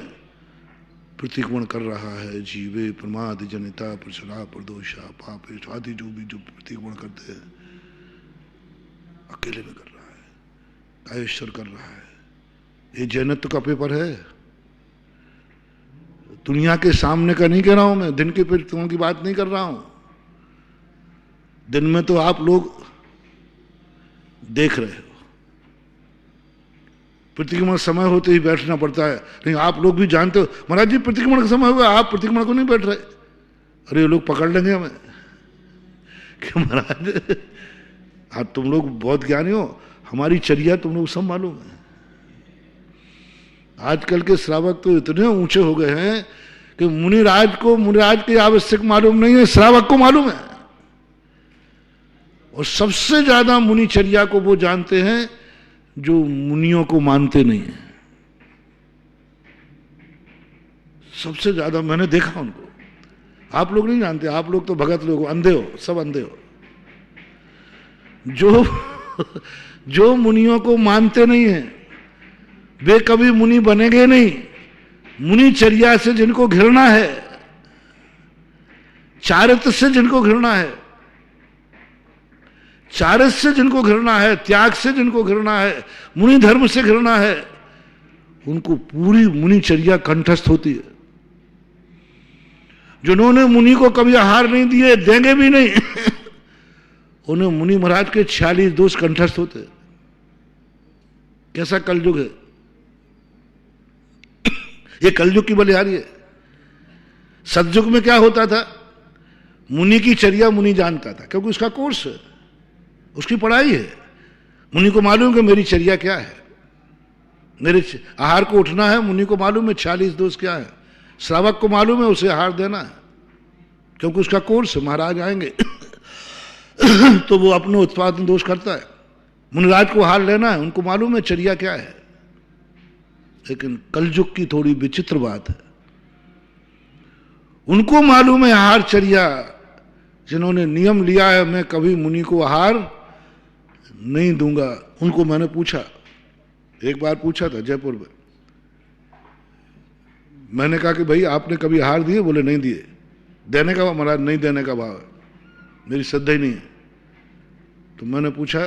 प्रतिक्रमण कर रहा है, जीवे प्रमाद जनिता प्रसला प्रदोषा पापेश आदि जो भी जो प्रतिक्रमण करते हैं अकेले में कर रहा है, कायेश्वर कर रहा है। ये जैनत्व का पेपर है, दुनिया के सामने का नहीं कह रहा हूं मैं, दिन के प्रतिक्रमण की बात नहीं कर रहा हूं। दिन में तो आप लोग देख रहे हो, प्रतिक्रमण समय होते ही बैठना पड़ता है, नहीं आप लोग भी जानते हो महाराज जी प्रतिक्रमण का समय हुआ, आप प्रतिक्रमण को नहीं बैठ रहे। अरे ये लोग पकड़ लेंगे हमें कि महाराज आप तुम लोग बहुत ज्ञानी हो, हमारी चर्या तुम लोग सब मालूम है। आजकल के श्रावक तो इतने ऊंचे हो गए हैं कि मुनिराज की आवश्यक मालूम नहीं है, श्रावक को मालूम है। और सबसे ज्यादा मुनिचर्या को वो जानते हैं जो मुनियों को मानते नहीं है। सबसे ज्यादा मैंने देखा उनको, आप लोग नहीं जानते, आप लोग तो भगत लोग अंधे हो, सब अंधे हो। जो मुनियों को मानते नहीं है वे कभी मुनि बनेंगे नहीं। मुनिचर्या से जिनको घृणा है, चारित्र से जिनको घृणा है, चारस से जिनको घृणा है, त्याग से जिनको घृणा है, मुनि धर्म से घृणा है, उनको पूरी मुनिचर्या कंठस्थ होती है। जिन्होंने मुनि को कभी आहार नहीं दिए, देंगे भी नहीं उन्हें मुनि महाराज के 46 दोष कंठस्थ होते। कैसा कलयुग है ये, कलयुग की बलिहारी है। सतयुग में क्या होता था, मुनि की चर्या मुनि जानता था, क्योंकि उसका कोर्स है, उसकी पढ़ाई है। मुनि को मालूम कि मेरी चर्या क्या है, मेरे आहार को उठना है, मुनि को मालूम है 46 दोष क्या है। श्रावक को मालूम है उसे आहार देना है, क्योंकि उसका कोर्स है, महाराज आएंगे तो वो अपने उत्पादन दोष करता है। मुनिराज को आहार लेना है, उनको मालूम है चर्या क्या है। लेकिन कलयुग की थोड़ी विचित्र बात है, उनको मालूम है आहार चर्या, जिन्होंने नियम लिया है मैं कभी मुनि को आहार नहीं दूंगा। उनको मैंने पूछा, एक बार पूछा था जयपुर में, मैंने कहा कि भाई आपने कभी आहार दिए? बोले नहीं दिए। देने का महाराज? नहीं देने का भाव है, मेरी श्रद्धा ही नहीं है। तो मैंने पूछा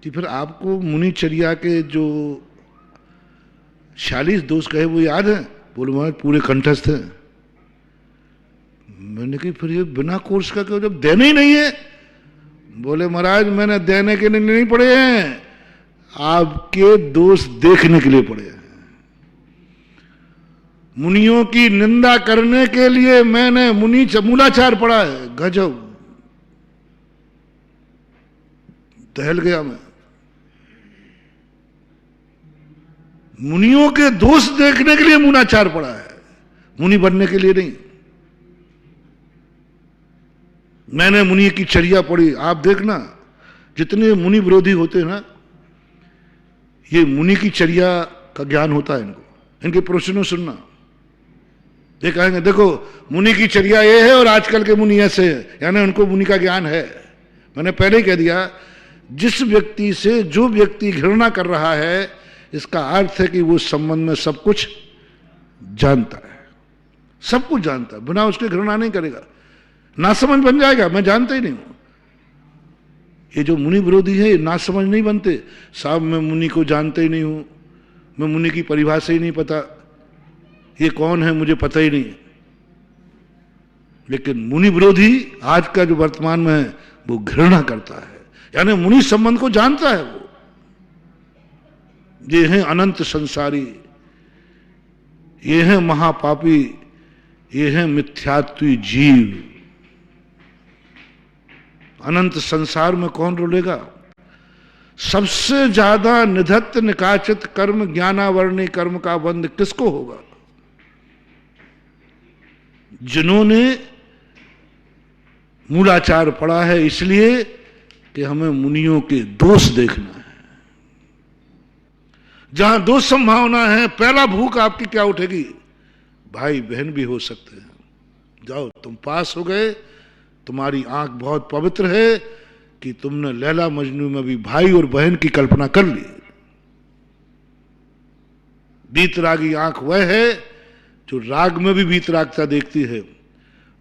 कि फिर आपको मुनिचर्या के जो 46 दोष कहे वो याद है? बोले महाराज पूरे कंठस्थ हैं। मैंने कहा फिर ये बिना कोर्स का क्यों, जब देने ही नहीं है? बोले महाराज मैंने देने के लिए नहीं पढ़े हैं, आपके दोष देखने के लिए पढ़े हैं। मुनियों की निंदा करने के लिए मैंने मूलाचार पढ़ा है। गजब, टहल गया मैं। मुनियों के दोष देखने के लिए मूलाचार पढ़ा है, मुनि बनने के लिए नहीं। मैंने मुनि की चर्या पढ़ी। आप देखना जितने मुनि विरोधी होते हैं ना, ये मुनि की चर्या का ज्ञान होता है इनको। इनके प्रश्नों सुनना, ये कहेंगे देखो मुनि की चर्या ये है और आजकल के मुनि ऐसे है, यानी उनको मुनि का ज्ञान है। मैंने पहले ही कह दिया, जिस व्यक्ति से जो व्यक्ति घृणा कर रहा है, इसका अर्थ है कि वो संबंध में सब कुछ जानता है, सब कुछ जानता है, बिना उसके घृणा नहीं करेगा। नासमझ बन जाएगा, मैं जानता ही नहीं हूं। ये जो मुनि विरोधी है, ये नासमझ नहीं बनते। साहब मैं मुनि को जानता ही नहीं हूं, मैं मुनि की परिभाषा ही नहीं पता, ये कौन है मुझे पता ही नहीं। लेकिन मुनि विरोधी आज का जो वर्तमान में है वो घृणा करता है, यानी मुनि संबंध को जानता है वो। ये है अनंत संसारी, ये है महापापी, ये है मिथ्यात्वी जीव। अनंत संसार में कौन रुलेगा? सबसे ज्यादा निधत्त निकाचित कर्म ज्ञानावरणी कर्म का बंध किसको होगा? जिन्होंने मूलाचार पढ़ा है, इसलिए कि हमें मुनियों के दोष देखना है। जहां दो संभावना है, पहला भूख आपकी क्या उठेगी? भाई बहन भी हो सकते हैं, जाओ तुम पास हो गए, तुम्हारी आंख बहुत पवित्र है कि तुमने लैला मजनू में भी भाई और बहन की कल्पना कर ली। बीतरागी आंख वह है जो राग में भी वीतरागता देखती है,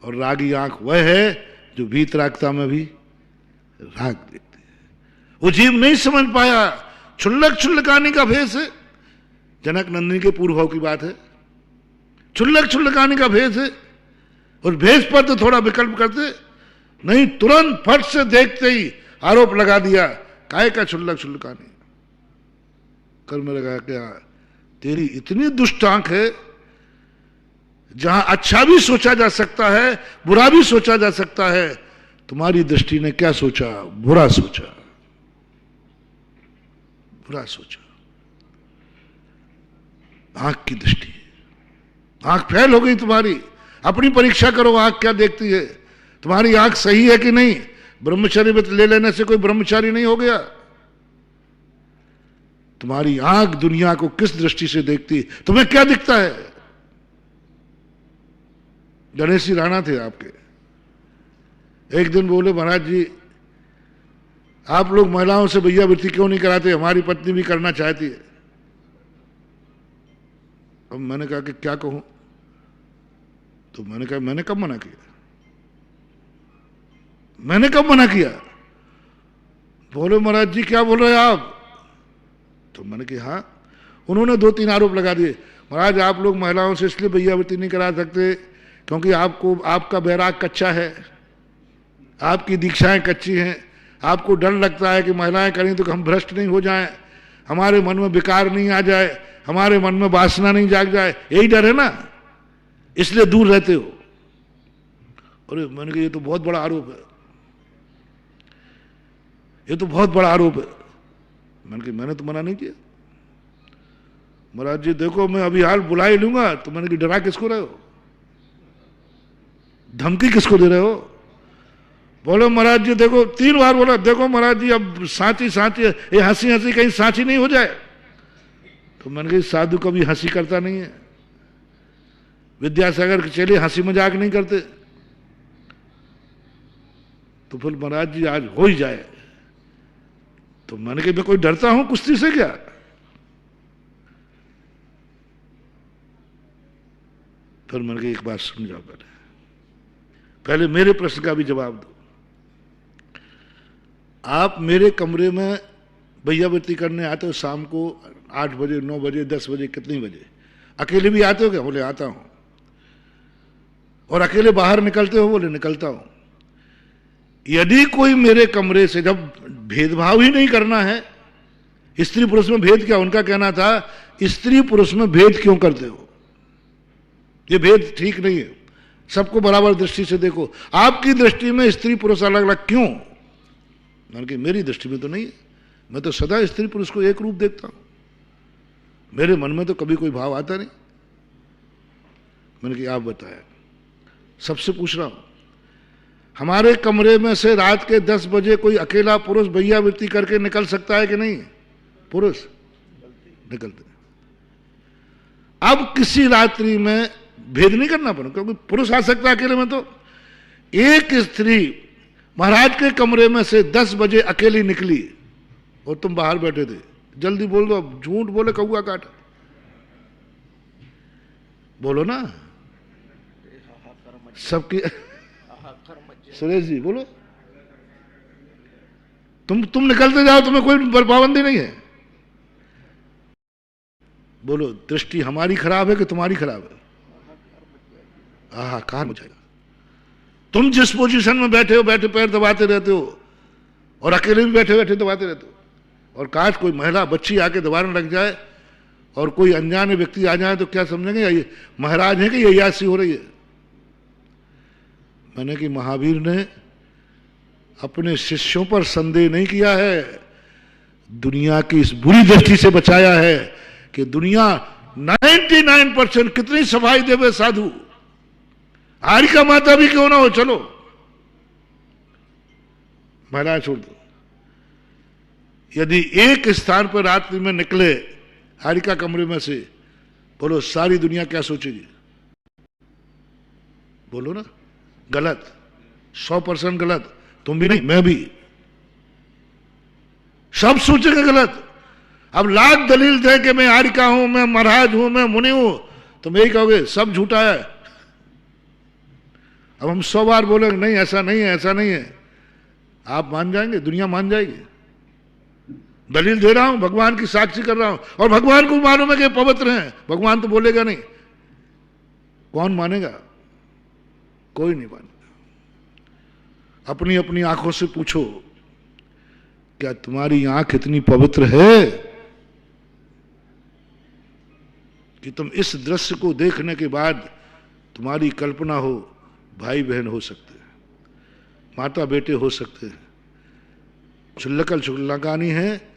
और रागी आंख वह है जो वीतरागता में भी राग देखती है। वो जीव नहीं समझ पाया, क्षुल्लक क्षुल्लकानी का भेष है। जनक नंदिनी के पूर्व भाव की बात है, क्षुल्लक क्षुल्लकानी का भेष है। और भेष पर तो थोड़ा विकल्प करते नहीं, तुरंत फट से देखते ही आरोप लगा दिया, काय का क्षुल्लक क्षुल्लकानी। कर्म लगा क्या, तेरी इतनी दुष्ट आंख है, जहां अच्छा भी सोचा जा सकता है, बुरा भी सोचा जा सकता है, तुम्हारी दृष्टि ने क्या सोचा, बुरा सोचा, बुरा सोचा। आंख की दृष्टि, आंख फेल हो गई तुम्हारी। अपनी परीक्षा करो, आंख क्या देखती है, तुम्हारी आंख सही है कि नहीं। ब्रह्मचर्य व्रत ले लेने से कोई ब्रह्मचारी नहीं हो गया। तुम्हारी आंख दुनिया को किस दृष्टि से देखती, तुम्हें क्या दिखता है। गणेश जी राणा थे आपके, एक दिन बोले, महाराज जी आप लोग महिलाओं से भैया वृत्ति क्यों नहीं कराते, हमारी पत्नी भी करना चाहती है। अब मैंने कहा कि क्या कहूं, तो मैंने कहा मैंने कब मना किया, मैंने कब मना किया। बोले महाराज जी क्या बोल रहे हैं आप, तो मैंने कहा हाँ। उन्होंने 2-3 आरोप लगा दिए, महाराज आप लोग महिलाओं से इसलिए भैया वृत्ति नहीं करा सकते क्योंकि आपको आपका बैराग कच्चा है, आपकी दीक्षाएं कच्ची हैं, आपको डर लगता है कि महिलाएं करें तो हम भ्रष्ट नहीं हो जाएं, हमारे मन में विकार नहीं आ जाए, हमारे मन में वासना नहीं जाग जाए, यही डर है ना, इसलिए दूर रहते हो। अरे मैंने कहा ये तो बहुत बड़ा आरोप है, ये तो बहुत बड़ा आरोप है। मैंने कहा मैंने तो मना नहीं किया। महाराज जी देखो मैं अभी हाल बुला ही लूंगा, तो मैंने कहा डरा किसको रहे हो, धमकी किसको दे रहे हो। बोलो महाराज जी देखो, 3 बार बोला, देखो महाराज जी अब सांची सांची, ये हंसी हंसी कहीं सांची नहीं हो जाए। तो मैंने कहा साधु कभी हंसी करता नहीं है, विद्यासागर के चेले हंसी मजाक नहीं करते। तो फिर महाराज जी आज हो ही जाए। तो मैंने कहा मैं कोई डरता हूं कुश्ती से क्या। फिर मैंने कहा एक बात सुन जाओ, पहले मेरे प्रश्न का भी जवाब दो। आप मेरे कमरे में भैया वृत्ति करने आते हो शाम को 8 बजे, 9 बजे, 10 बजे, कितनी बजे, अकेले भी आते हो क्या। बोले आता हूं। और अकेले बाहर निकलते हो। बोले निकलता हूं। यदि कोई मेरे कमरे से, जब भेदभाव ही नहीं करना है, स्त्री पुरुष में भेद क्या, उनका कहना था स्त्री पुरुष में भेद क्यों करते हो, ये भेद ठीक नहीं है, सबको बराबर दृष्टि से देखो। आपकी दृष्टि में स्त्री पुरुष अलग अलग क्यों। मैंने कहा मेरी दृष्टि में तो नहीं है, मैं तो सदा स्त्री पुरुष को एक रूप देखता हूं, मेरे मन में तो कभी कोई भाव आता नहीं। मैंने कहा आप बताया, सबसे पूछ रहा हूं, हमारे कमरे में से रात के 10 बजे कोई अकेला पुरुष भैया वृत्ति करके निकल सकता है कि नहीं। पुरुष निकलते। अब किसी रात्रि में भेद नहीं करना पड़ा, क्योंकि पुरुष आ सकता है अकेले में। तो एक स्त्री महाराज के कमरे में से 10 बजे अकेली निकली और तुम बाहर बैठे थे, जल्दी बोल दो, अब झूठ बोले कौआ काट, बोलो ना सबकी। सुरेश जी बोलो, तुम निकलते जाओ, तुम्हें कोई पाबंदी नहीं है। बोलो दृष्टि हमारी खराब है कि तुम्हारी खराब है। कहां हो जाएगा। तुम जिस पोजीशन में बैठे हो, बैठे पैर दबाते रहते हो, और अकेले भी बैठे बैठे दबाते रहते हो। और काश कोई महिला बच्ची आके दबाने लग जाए और कोई अनजाने व्यक्ति आ जाए तो क्या समझेंगे, ये महाराज है कि ये यासी हो रही है। मैंने कि महावीर ने अपने शिष्यों पर संदेह नहीं किया है, दुनिया की इस बुरी दृष्टि से बचाया है कि दुनिया 99% कितनी सफाई देवे साधु, हारिका माता भी क्यों ना हो, चलो महाराज छोड़ दो। यदि एक स्थान पर रात्रि में निकले हारिका कमरे में से, बोलो सारी दुनिया क्या सोचेगी। बोलो ना, गलत, 100% गलत। तुम भी नहीं, मैं भी, सब सोचेंगे गलत। अब लाख दलील थे कि मैं हारिका हूं, मैं महाराज हूं, मैं मुनि हूं, तुम यही कहोगे सब झूठा है। अब हम 100 बार बोलेंगे नहीं ऐसा नहीं है, ऐसा नहीं है, आप मान जाएंगे, दुनिया मान जाएगी। दलील दे रहा हूं, भगवान की साक्षी कर रहा हूं, और भगवान को मालूम है कि पवित्र हैं, भगवान तो बोलेगा नहीं। कौन मानेगा? कोई नहीं मानेगा। अपनी अपनी आंखों से पूछो, क्या तुम्हारी आंख इतनी पवित्र है कि तुम इस दृश्य को देखने के बाद तुम्हारी कल्पना हो भाई बहन हो सकते हैं, माता बेटे हो सकते हैं, चुल्लकल चुल्लकानी है,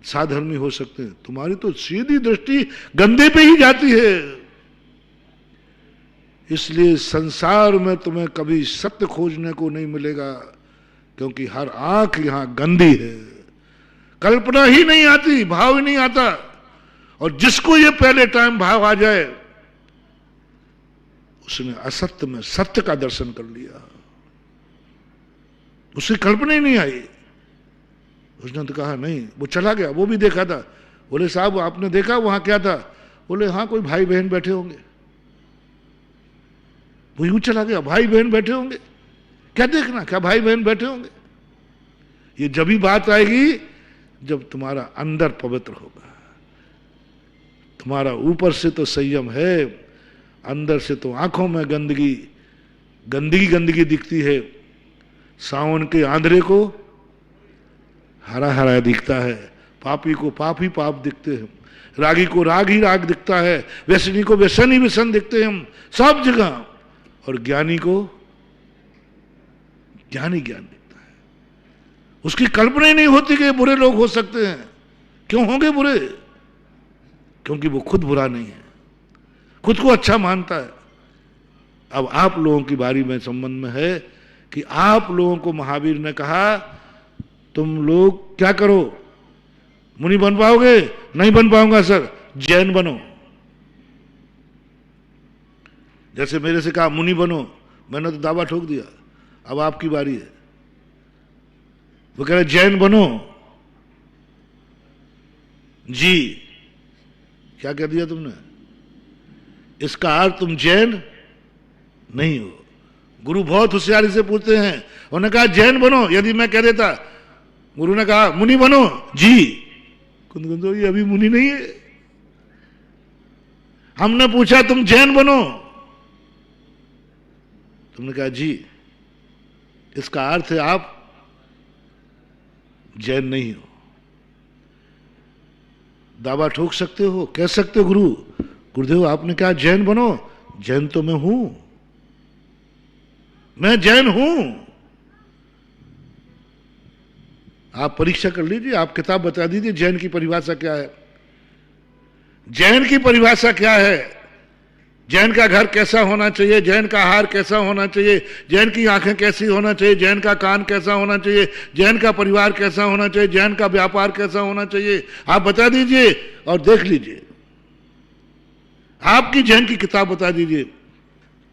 साधर्मी हो सकते हैं। तुम्हारी तो सीधी दृष्टि गंदे पे ही जाती है। इसलिए संसार में तुम्हें कभी सत्य खोजने को नहीं मिलेगा, क्योंकि हर आंख यहां गंदी है, कल्पना ही नहीं आती, भाव ही नहीं आता। और जिसको ये पहले टाइम भाव आ जाए, उसने असत्य में सत्य का दर्शन कर लिया, उसे कल्पना ही नहीं आई। उसने तो कहा नहीं, वो चला गया, वो भी देखा था। बोले साहब आपने देखा वहां क्या था? बोले हाँ कोई भाई बहन बैठे होंगे। वो यूं चला गया, भाई बहन बैठे होंगे, क्या देखना, क्या भाई बहन बैठे होंगे। ये जब भी बात आएगी जब तुम्हारा अंदर पवित्र होगा। तुम्हारा ऊपर से तो संयम है, अंदर से तो आंखों में गंदगी गंदगी गंदगी दिखती है। सावन के आंधरे को हरा हरा दिखता है, पापी को पाप ही पाप दिखते हैं, रागी को राग ही राग दिखता है, व्यसनी को व्यसन ही व्यसन दिखते हैं हम सब जगह, और ज्ञानी को ज्ञानी ज्ञान दिखता है। उसकी कल्पना ही नहीं होती कि बुरे लोग हो सकते हैं। क्यों होंगे बुरे? क्योंकि वो खुद बुरा नहीं है, खुद को अच्छा मानता है। अब आप लोगों की बारी में संबंध में है कि आप लोगों को महावीर ने कहा तुम लोग क्या करो, मुनि बन पाओगे? नहीं बन पाऊंगा सर, जैन बनो। जैसे मेरे से कहा मुनि बनो, मैंने तो दावा ठोक दिया, अब आपकी बारी है। वो कह रहे जैन बनो। जी क्या कह दिया तुमने? इसका अर्थ तुम जैन नहीं हो। गुरु बहुत होशियारी से पूछते हैं, उन्होंने कहा जैन बनो। यदि मैं कह देता, गुरु ने कहा मुनि बनो, जी कुंद ये अभी मुनि नहीं है। हमने पूछा तुम जैन बनो, तुमने कहा जी, इसका अर्थ है आप जैन नहीं हो। दावा ठोक सकते हो, कह सकते हो गुरुदेव आपने कहा जैन बनो, जैन तो मैं हूं, मैं जैन हूं। आप परीक्षा कर लीजिए, आप किताब बता दीजिए जैन की परिभाषा क्या है। जैन की परिभाषा क्या है? जैन का घर कैसा होना चाहिए, जैन का आहार कैसा होना चाहिए, जैन की आंखें कैसी होना चाहिए, जैन का कान कैसा होना चाहिए, जैन का परिवार कैसा होना चाहिए, जैन का व्यापार कैसा होना चाहिए, आप बता दीजिए और देख लीजिए। आपकी जैन की किताब बता दीजिए,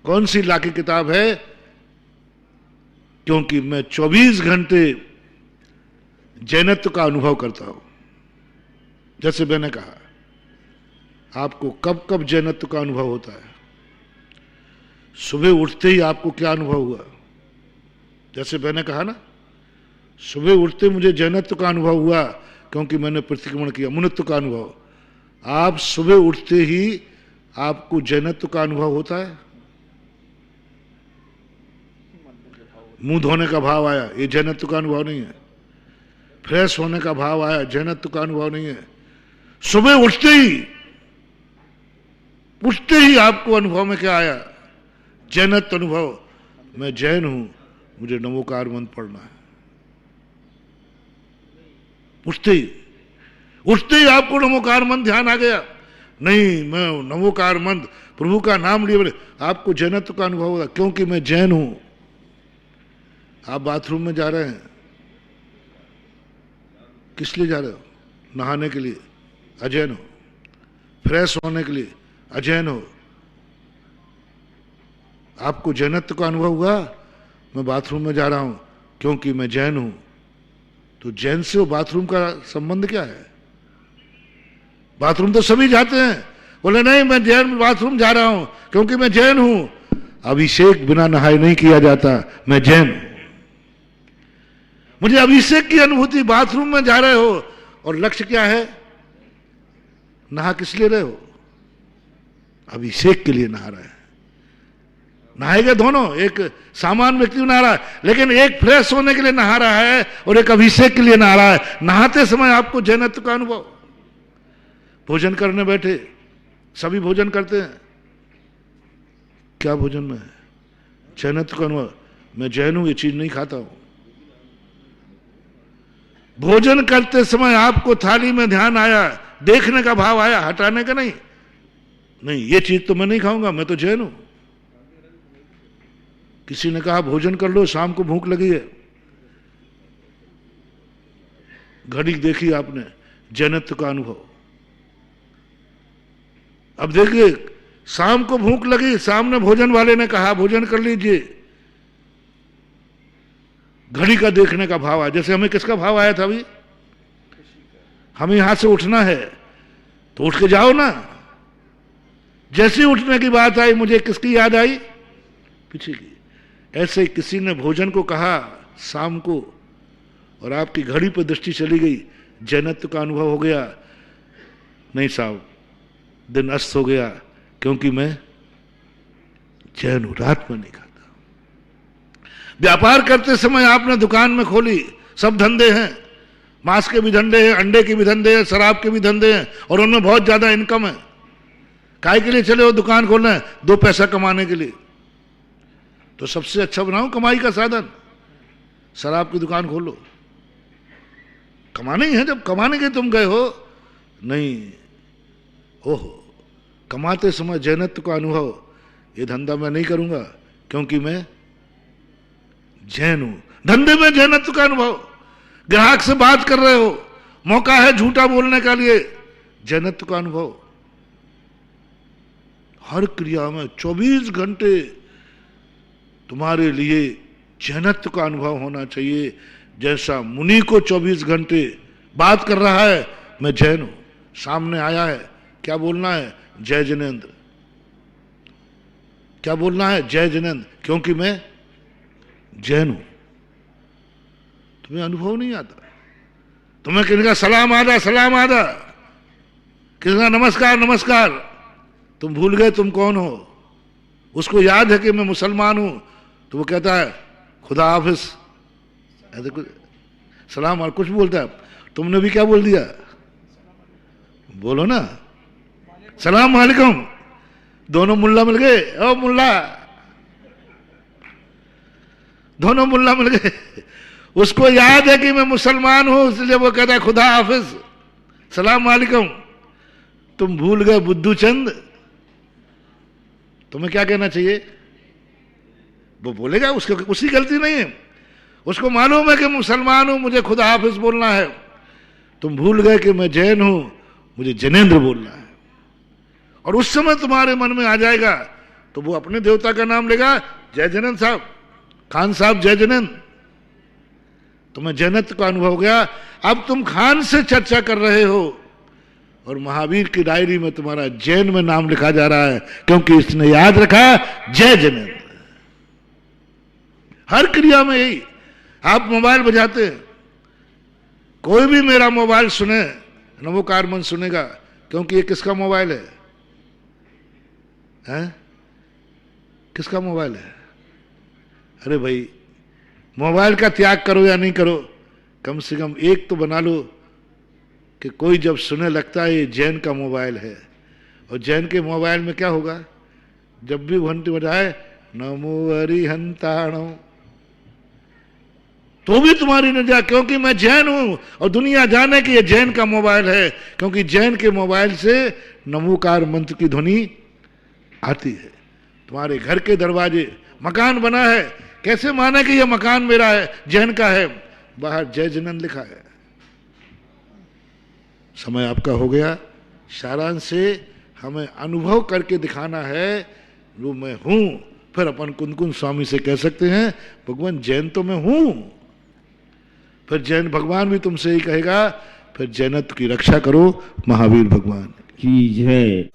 कौन सी ला की किताब है? क्योंकि मैं 24 घंटे जैनत्व का अनुभव करता हूं। जैसे मैंने कहा, आपको कब कब जैनत्व का अनुभव होता है? सुबह उठते ही आपको क्या अनुभव हुआ? जैसे मैंने कहा ना, सुबह उठते मुझे जैनत्व का अनुभव हुआ क्योंकि मैंने प्रतिक्रमण किया, मुनित्व का अनुभव। आप सुबह उठते ही आपको जैनत्व का अनुभव होता है? मुंह धोने का भाव आया, ये जैनत्व का अनुभव नहीं है। फ्रेश होने का भाव आया, जैनत्व का अनुभव नहीं है। सुबह उठते ही आपको अनुभव में क्या आया? जैनत्व अनुभव। मैं जैन हूं, मुझे नमोकार मंत्र पढ़ना है। उठते ही आपको नमोकार मंत्र ध्यान आ गया। नहीं, मैं नमोकार मंत्र प्रभु का नाम लिए, आपको जैनत्व का अनुभव होगा क्योंकि मैं जैन हूं। आप बाथरूम में जा रहे हैं, किस लिए जा रहे हो? नहाने के लिए, अजैन हो। फ्रेश होने के लिए, अजैन हो। आपको जैनत्व का अनुभव हुआ? मैं बाथरूम में जा रहा हूं क्योंकि मैं जैन हूं। तो जैन से वो बाथरूम का संबंध क्या है? बाथरूम तो सभी जाते हैं, बोले नहीं, मैं जैन बाथरूम जा रहा हूं क्योंकि मैं जैन हूं। अभिषेक बिना नहाए नहीं किया जाता, मैं जैन हूं। मुझे अभिषेक की अनुभूति। बाथरूम में जा रहे हो और लक्ष्य क्या है? नहा किस लिए रहे हो? अभिषेक के लिए नहा रहे हैं। नहाएगा दोनों, एक सामान्य व्यक्ति नहा रहा है, लेकिन एक फ्रेश होने के लिए नहा रहा है और एक अभिषेक के लिए नहा रहा है। नहाते समय आपको जैनत्व का अनुभव। भोजन करने बैठे, सभी भोजन करते हैं, क्या भोजन में है? जैनत्व का अनुभव। मैं जैन हूं, ये चीज नहीं खाता हूं। भोजन करते समय आपको थाली में ध्यान आया, देखने का भाव आया, हटाने का नहीं। नहीं, ये चीज तो मैं नहीं खाऊंगा, मैं तो जैन हूं। किसी ने कहा भोजन कर लो, शाम को भूख लगी है, घड़ी देखी आपने, जैनत्व का अनुभव। अब देखिए, शाम को भूख लगी, सामने भोजन वाले ने कहा भोजन कर लीजिए, घड़ी का देखने का भाव आया। जैसे हमें किसका भाव आया था अभी? हमें यहां से उठना है तो उठ के जाओ ना। जैसे उठने की बात आई, मुझे किसकी याद आई? पीछे की। ऐसे किसी ने भोजन को कहा शाम को और आपकी घड़ी पर दृष्टि चली गई, जैनत्व का अनुभव हो गया। नहीं साहब, दिन अस्त हो गया क्योंकि मैं जैन हूं, रात में नहीं खाता। व्यापार करते समय आपने दुकान में खोली, सब धंधे हैं, मांस के भी धंधे हैं, अंडे के भी धंधे हैं, शराब के भी धंधे हैं, और उनमें बहुत ज्यादा इनकम है। काय के लिए चले हो दुकान खोलने? 2 पैसा कमाने के लिए। तो सबसे अच्छा बनाओ कमाई का साधन, शराब की दुकान खोलो। कमाने ही है, जब कमाने के तुम गए हो। नहीं, ओहो, कमाते समय जैनत्व का अनुभव। ये धंधा मैं नहीं करूंगा क्योंकि मैं जैन हूं। धंधे में जैनत्व का अनुभव। ग्राहक से बात कर रहे हो, मौका है झूठा बोलने का लिए, जैनत्व का अनुभव। हर क्रिया में 24 घंटे तुम्हारे लिए जैनत्व का अनुभव होना चाहिए। जैसा मुनि को 24 घंटे बात कर रहा है, मैं जैन हूं, सामने आया है, क्या बोलना है? जय जिनेंद्र। क्या बोलना है? जय जिनेंद्र, क्योंकि मैं जैन हूं। तुम्हें अनुभव नहीं आता। तुम्हें किसका सलाम आदा, सलाम आदा, किसका नमस्कार नमस्कार, तुम भूल गए तुम कौन हो। उसको याद है कि मैं मुसलमान हूं, तो वो कहता है खुदा हाफिज, ऐसे कुछ सलाम और कुछ बोलता है। तुमने भी क्या बोल दिया? बोलो ना, सलाम वालेकुम। दोनों मुल्ला मिल गए। ओ मुल्ला, दोनों मुल्ला मिल गए। उसको याद है कि मैं मुसलमान हूं, इसलिए वो कहता है खुदा हाफिज, सलाम वालेकुम। तुम भूल गए बुद्धू चंद। तुम्हें क्या कहना चाहिए? वो बोलेगा, उसकी गलती नहीं है। उसको मालूम है कि मुसलमान हूं, मुझे खुदा हाफिज बोलना है। तुम भूल गए कि मैं जैन हूं, मुझे जिनेंद्र बोलना है। और उस समय तुम्हारे मन में आ जाएगा तो वो अपने देवता का नाम लेगा, जय जिनेंद्र साहब, खान साहब जय जिनेंद्र। तुम्हें जैनत्व का अनुभव हो गया। अब तुम खान से चर्चा कर रहे हो और महावीर की डायरी में तुम्हारा जैन में नाम लिखा जा रहा है, क्योंकि इसने याद रखा जय जिनेंद्र। हर क्रिया में यही। आप मोबाइल बजाते हैं, कोई भी मेरा मोबाइल सुने, नमोकार मन सुनेगा, क्योंकि ये किसका मोबाइल है? हैं? किसका मोबाइल है? अरे भाई, मोबाइल का त्याग करो या नहीं करो, कम से कम एक तो बना लो कि कोई जब सुने लगता है ये जैन का मोबाइल है। और जैन के मोबाइल में क्या होगा? जब भी घंटी बजाए नमो हरिहंताणो, तो भी तुम्हारी न जा, क्योंकि मैं जैन हूं और दुनिया जाने कि ये जैन का मोबाइल है, क्योंकि जैन के मोबाइल से नमोकार मंत्र की ध्वनि आती है। तुम्हारे घर के दरवाजे, मकान बना है, कैसे माने कि ये मकान मेरा है, जैन का है? बाहर जय जिनेंद्र लिखा है। समय आपका हो गया। सारांश से हमें अनुभव करके दिखाना है जो मैं हूं। फिर अपन कुंदकुंद स्वामी से कह सकते हैं भगवान जैन तो मैं हूं। फिर जैन भगवान भी तुमसे ही कहेगा, फिर जैनत्व की रक्षा करो। महावीर भगवान की जय।